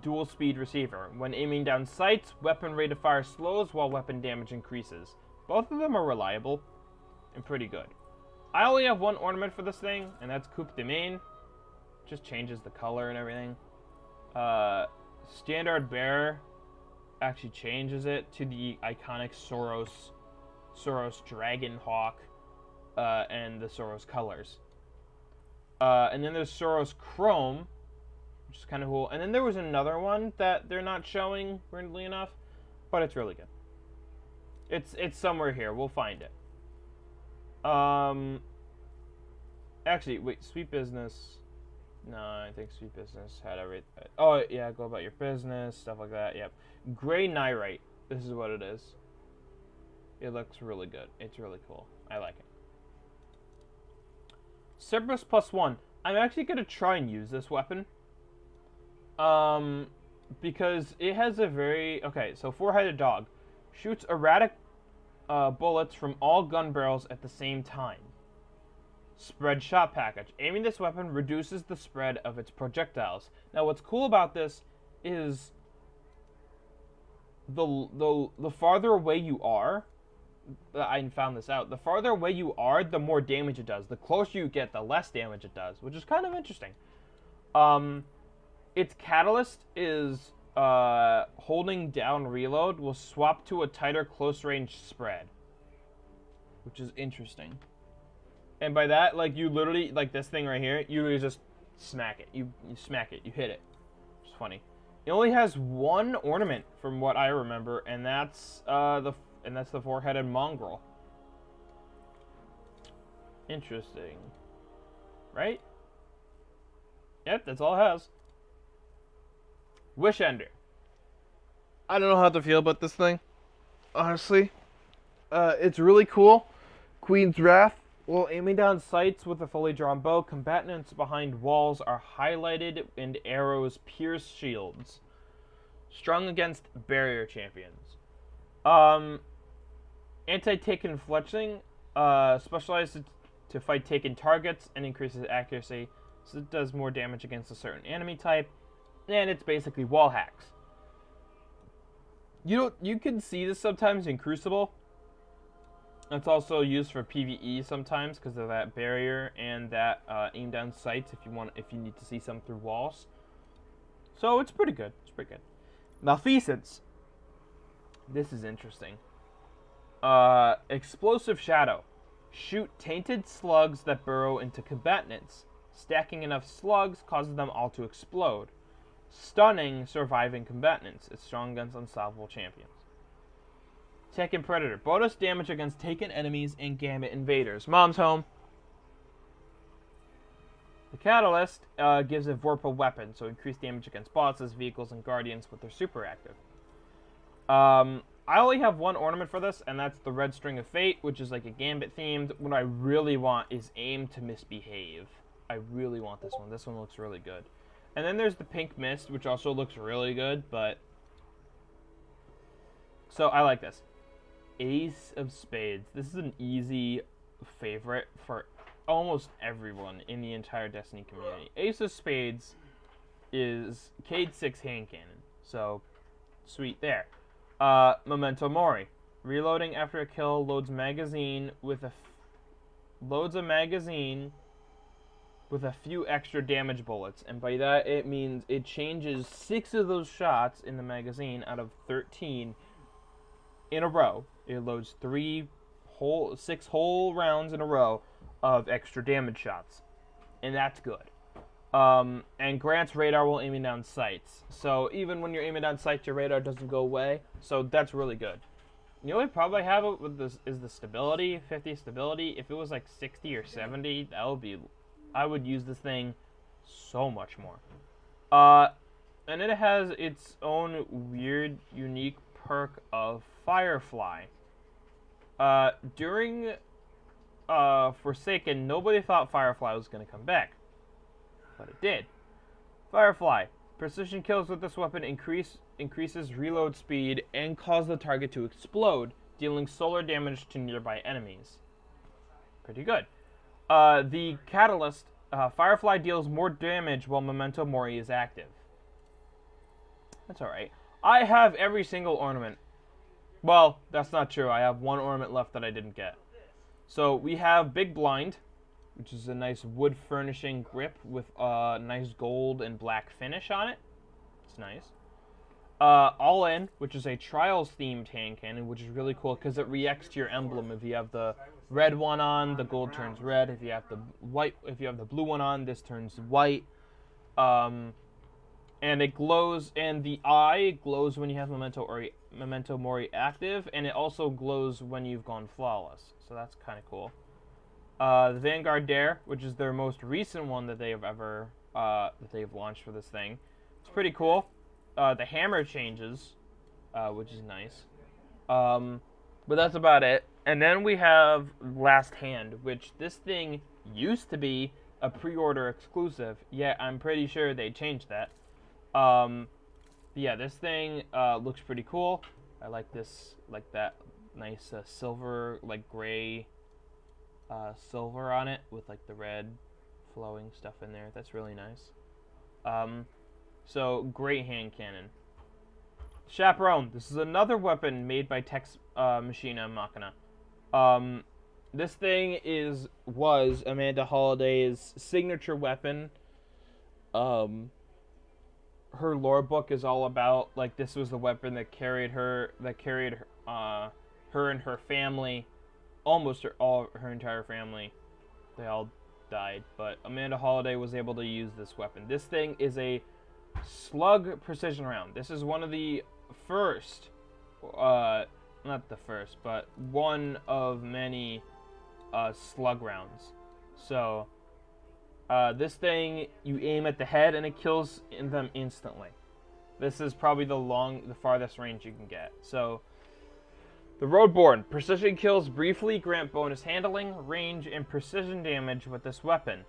Dual speed receiver. When aiming down sights, weapon rate of fire slows while weapon damage increases. Both of them are reliable and pretty good. I only have 1 ornament for this thing, and that's Coupe de Main. Just changes the color and everything. Standard Bearer actually changes it to the iconic Soros Dragon Hawk, and the Soros colors. And then there's Soros Chrome, which is kind of cool. And then there was another one that they're not showing, weirdly enough, but it's really good. It's somewhere here. We'll find it. Actually, wait, Sweet Business. No, I think Sweet Business had everything. Oh, yeah, go about your business, stuff like that. Yep. Gray Nyrite. This is what it is. It looks really good. It's really cool. I like it. Cerberus +1. I'm actually going to try and use this weapon. Because it has a very... Okay, so 4-headed dog. Shoots erratic bullets from all gun barrels at the same time. Spread shot package. Aiming this weapon reduces the spread of its projectiles. Now, what's cool about this is the farther away you are, I found this out, the farther away you are, the more damage it does. The closer you get, the less damage it does, which is kind of interesting. Its catalyst is holding down reload will swap to a tighter close range spread, which is interesting. And by that, like, you literally, like this thing right here, you literally just smack it. You smack it. You hit it. Which is funny. It only has 1 ornament from what I remember, and that's the 4-headed mongrel. Interesting. Right? Yep, that's all it has. Wish Ender. I don't know how to feel about this thing, honestly. It's really cool. Queen's Wrath. While aiming down sights with a fully drawn bow, combatants behind walls are highlighted and arrows pierce shields. Strong against barrier champions. Anti-taken fletching, specialized to fight taken targets and increases accuracy, so it does more damage against a certain enemy type, and it's basically wall hacks. You can see this sometimes in Crucible. It's also used for PvE sometimes because of that barrier and that aim down sights if you need to see some through walls. So it's pretty good. It's pretty good. Malfeasance. This is interesting. Explosive Shadow. Shoot tainted slugs that burrow into combatants. Stacking enough slugs causes them all to explode. Stunning surviving combatants. It's strong against unstoppable champions. Taken Predator. Bonus damage against taken enemies and Gambit invaders. Mom's home. The Catalyst gives a Vorpal weapon, so increased damage against bosses, vehicles, and guardians with their super active. I only have one ornament for this, and that's the Red String of Fate, which is like a Gambit themed. What I really want is Aim to Misbehave. I really want this one. This one looks really good. And then there's the Pink Mist, which also looks really good, but... So I like this. Ace of Spades. This is an easy favorite for almost everyone in the entire Destiny community. Ace of Spades is Cade 6 hand cannon. So, sweet there. Memento Mori. Reloading after a kill loads a magazine with a few extra damage bullets. And by that it means it changes 6 of those shots in the magazine out of 13 in a row. It loads 6 whole rounds in a row of extra damage shots. And that's good. And grants radar while aiming down sights. So even when you're aiming down sights, your radar doesn't go away. So that's really good. The only problem I have with this is the stability, 50 stability. If it was like 60 or 70, I would use this thing so much more. And it has its own weird, unique perk of Firefly. During Forsaken, nobody thought Firefly was going to come back. But it did. Firefly. Precision kills with this weapon increases reload speed and cause the target to explode, dealing solar damage to nearby enemies. Pretty good. The Catalyst. Firefly deals more damage while Memento Mori is active. That's alright. I have every single ornament. Well, that's not true. I have one ornament left that I didn't get. So we have Big Blind, which is a nice wood furnishing grip with a nice gold and black finish on it. It's nice. All In, which is a Trials themed hand cannon, which is really cool because it reacts to your emblem. If you have the red one on, the gold turns red. If you have the blue one on, this turns white. And it glows, and the eye glows when you have Memento Mori active, and it also glows when you've gone flawless. So that's kind of cool. The Vanguard Dare, which is their most recent one that they have ever launched for this thing. It's pretty cool. The hammer changes, which is nice. But that's about it. And then we have Last Hand, which this thing used to be a pre-order exclusive. Yet I'm pretty sure they changed that. Yeah, this thing looks pretty cool. I like this, like that nice silver, like gray silver on it with like the red flowing stuff in there. That's really nice. So great hand cannon. Chaperone. This is another weapon made by Tex Machina Machina. This thing was Amanda Holliday's signature weapon. Her lore book is all about, like, this was the weapon that carried her and her family, almost her entire family. They all died, but Amanda Holliday was able to use this weapon. This thing is a slug precision round. This is one of the first, not the first, but one of many slug rounds. So this thing, you aim at the head and it kills them instantly. This is probably the farthest range you can get. So The Roadborne. Precision kills briefly grant bonus handling, range, and precision damage with this weapon.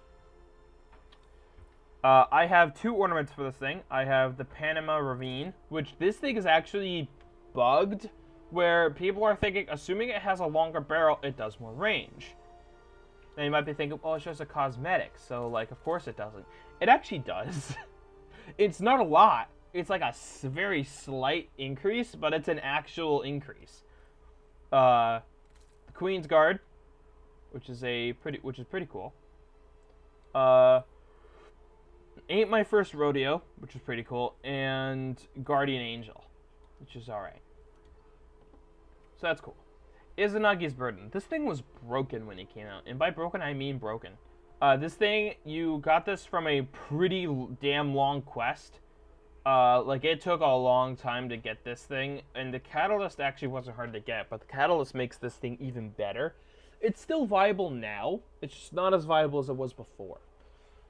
I have 2 ornaments for this thing. I have the Panama Ravine, which this thing is actually bugged, where people are thinking, assuming it has a longer barrel, it does more range. Now you might be thinking, well, it's just a cosmetic, so, like, of course it doesn't. It actually does. It's not a lot. It's like a very slight increase, but it's an actual increase. The Queen's Guard, which is pretty cool. Ain't My First Rodeo, which is pretty cool, and Guardian Angel, which is alright. So that's cool. Izanagi's Burden. This thing was broken when it came out, and by broken, I mean broken. This thing, you got this from a pretty damn long quest. Like, it took a long time to get this thing, and the catalyst actually wasn't hard to get, but the catalyst makes this thing even better. It's still viable now, it's just not as viable as it was before.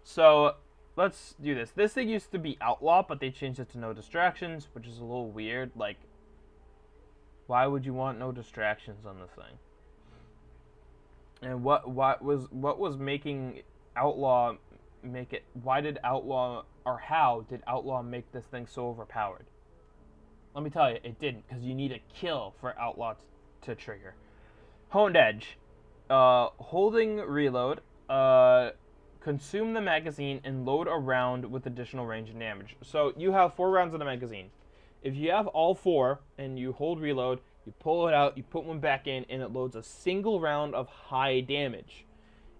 So, let's do this. This thing used to be Outlaw, but they changed it to No Distractions, which is a little weird. Like, why would you want no distractions on this thing? And what was making Outlaw make it? Why did Outlaw, or how did Outlaw make this thing so overpowered? Let me tell you, it didn't, because you need a kill for Outlaw to trigger. Honed Edge. Holding reload. Consume the magazine and load a round with additional range and damage. So you have 4 rounds in the magazine. If you have all 4 and you hold reload, you pull it out, you put one back in, and it loads a single round of high damage.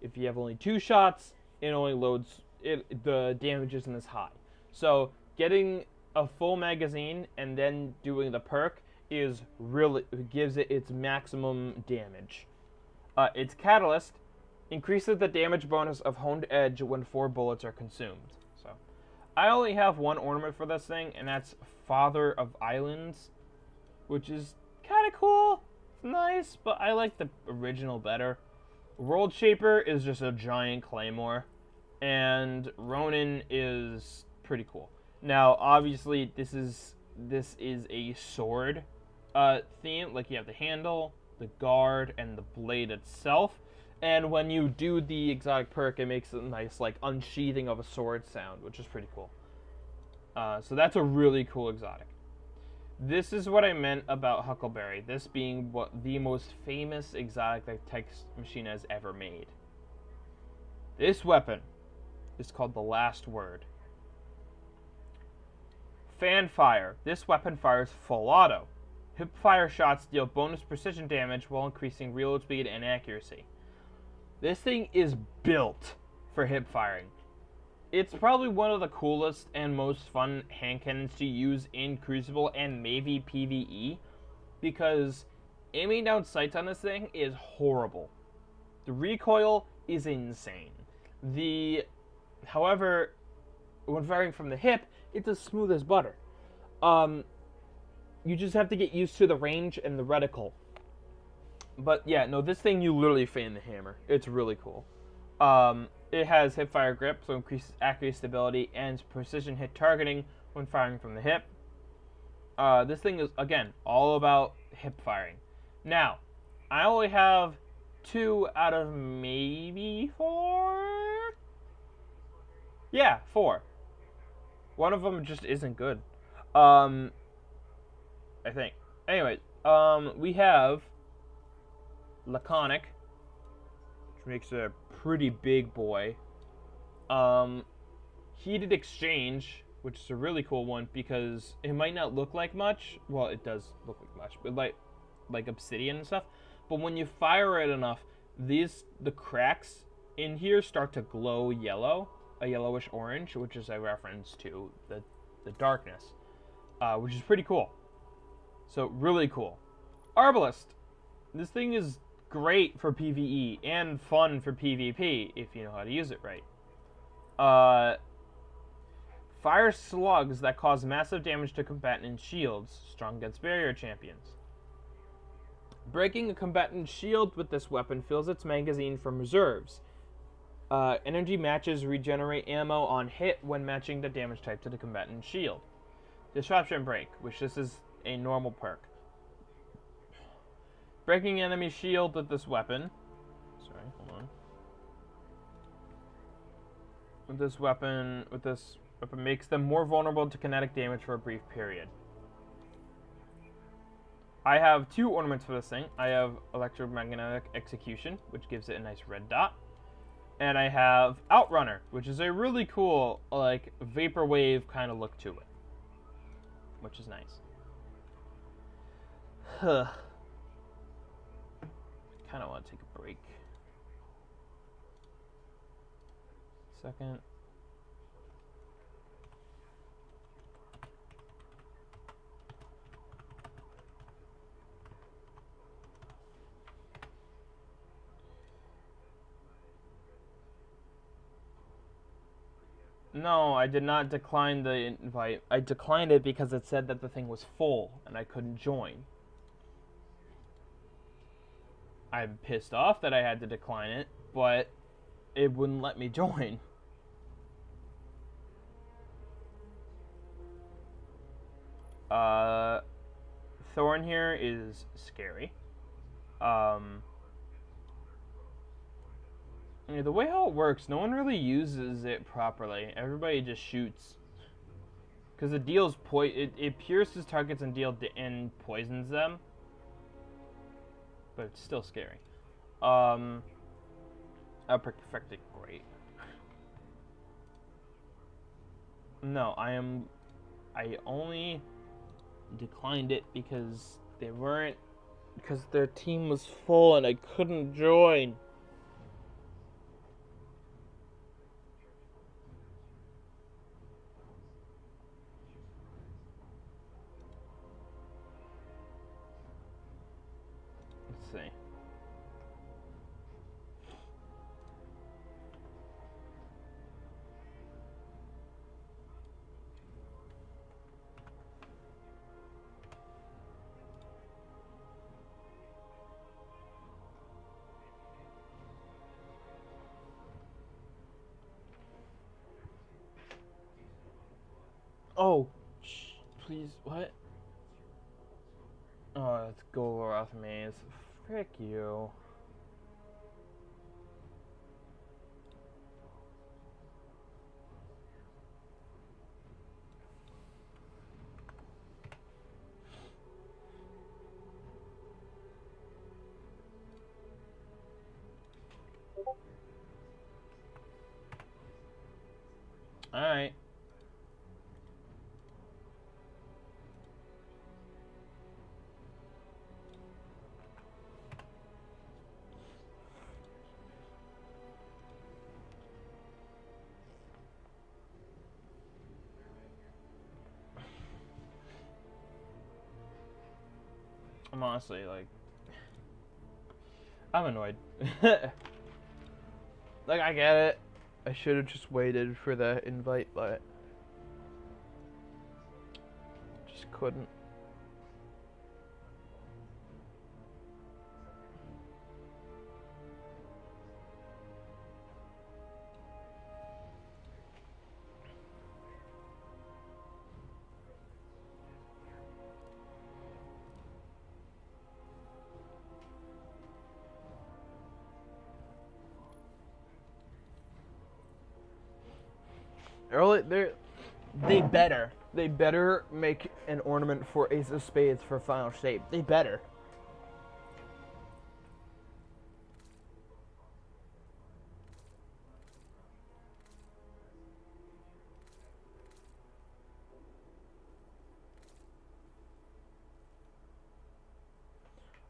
If you have only 2 shots, it only loads, the damage isn't as high. So getting a full magazine and then doing the perk is really, gives it its maximum damage. Its Catalyst increases the damage bonus of Honed Edge when 4 bullets are consumed. So I only have 1 ornament for this thing, and that's Father of Islands, which is kind of cool. It's nice, but I like the original better. World Shaper is just a giant claymore, and Ronin is pretty cool. Now, obviously, this is a sword theme. Like, you have the handle, the guard, and the blade itself. And when you do the exotic perk, it makes a nice, like, unsheathing of a sword sound, which is pretty cool. So that's a really cool exotic. This is what I meant about Huckleberry, this being the most famous exotic that Text Machine has ever made. This weapon is called the Last Word. Fan Fire. This weapon fires full auto. Hip fire shots deal bonus precision damage while increasing reload speed and accuracy. This thing is built for hip firing. It's probably one of the coolest and most fun hand cannons to use in Crucible and maybe PvE, because aiming down sights on this thing is horrible. The recoil is insane. However, when firing from the hip, it's as smooth as butter. You just have to get used to the range and the reticle. But yeah, no, this thing you literally fan the hammer. It's really cool. It has hip fire grip, so increases accuracy, stability, and precision hit targeting when firing from the hip. This thing is, again, all about hip firing. Now, I only have 2 out of maybe 4? Yeah, 4. One of them just isn't good. I think. Anyway, we have Laconic, which makes a pretty big boy. Heated Exchange, which is a really cool one because it might not look like much. Well, it does look like much, but like obsidian and stuff. But when you fire it enough, the cracks in here start to glow yellow, a yellowish orange, which is a reference to the darkness, which is pretty cool. So really cool. Arbalest. This thing is great for PvE and fun for PvP if you know how to use it right. Fire slugs that cause massive damage to combatant shields, strong against barrier champions. Breaking a combatant's shield with this weapon fills its magazine from reserves. Energy matches regenerate ammo on hit when matching the damage type to the combatant's shield. Disruption Break, which this is a normal perk. Breaking enemy shield with this weapon. Sorry, hold on. With this weapon makes them more vulnerable to kinetic damage for a brief period. I have 2 ornaments for this thing. I have electromagnetic execution, which gives it a nice red dot. And I have Outrunner, which is a really cool, like, vaporwave kind of look to it. Which is nice. Huh. Kind of want to take a break. Second. No, I did not decline the invite. I declined it because it said that the thing was full and I couldn't join. I'm pissed off that I had to decline it, but it wouldn't let me join. Thorn here is scary. Yeah, the way how it works, no one really uses it properly. Everybody just shoots. Because it deals it pierces targets and poisons them. But it's still scary. I perfected great. No, I only declined it because their team was full and I couldn't join. Let's see. Oh, please, what? Oh, let's go off maze. Frick you. Alright. I'm honestly, like, I'm annoyed. Like, I get it. I should have just waited for the invite, but just couldn't. They better make an ornament for Ace of Spades for Final Shape. They better.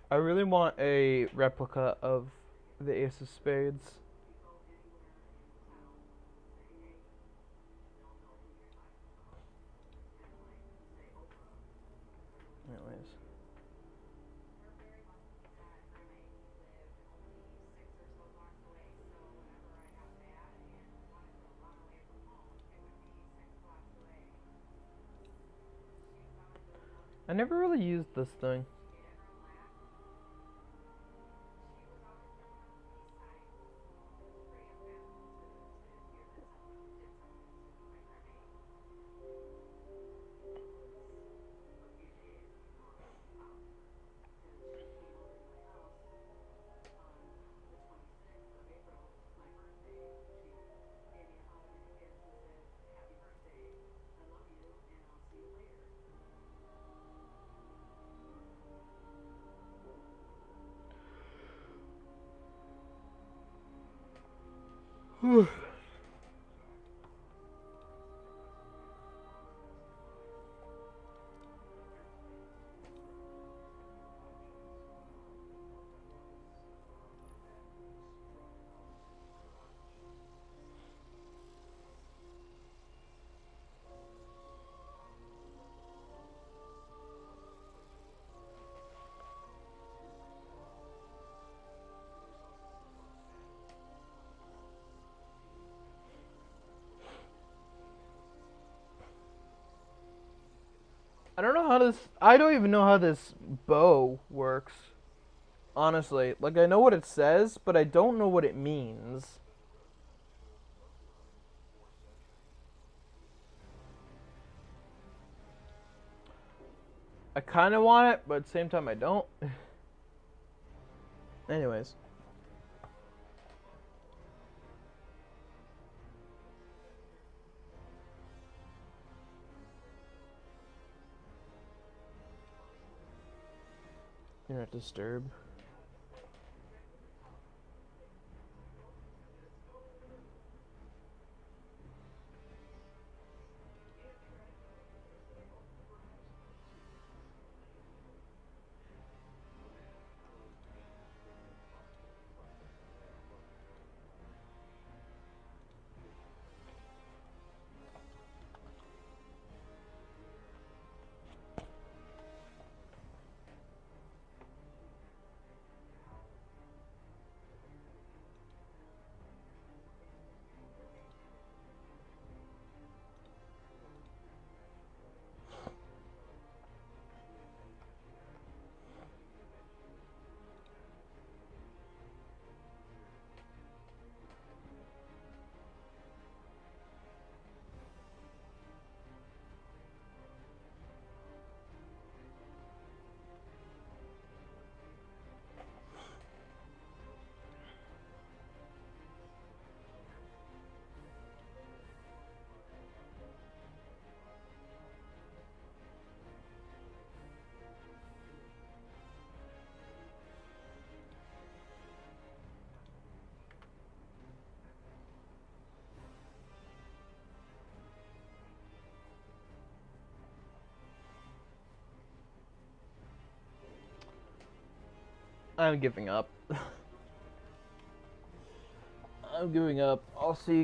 I really want a replica of the Ace of Spades. Anyways. I never really used this thing. I don't know how this. I don't even know how this bow works. Honestly, like I know what it says, but I don't know what it means. I kind of want it, but at the same time I don't. Anyways. You're not disturbed. I'm giving up. I'm giving up. I'll see you guys.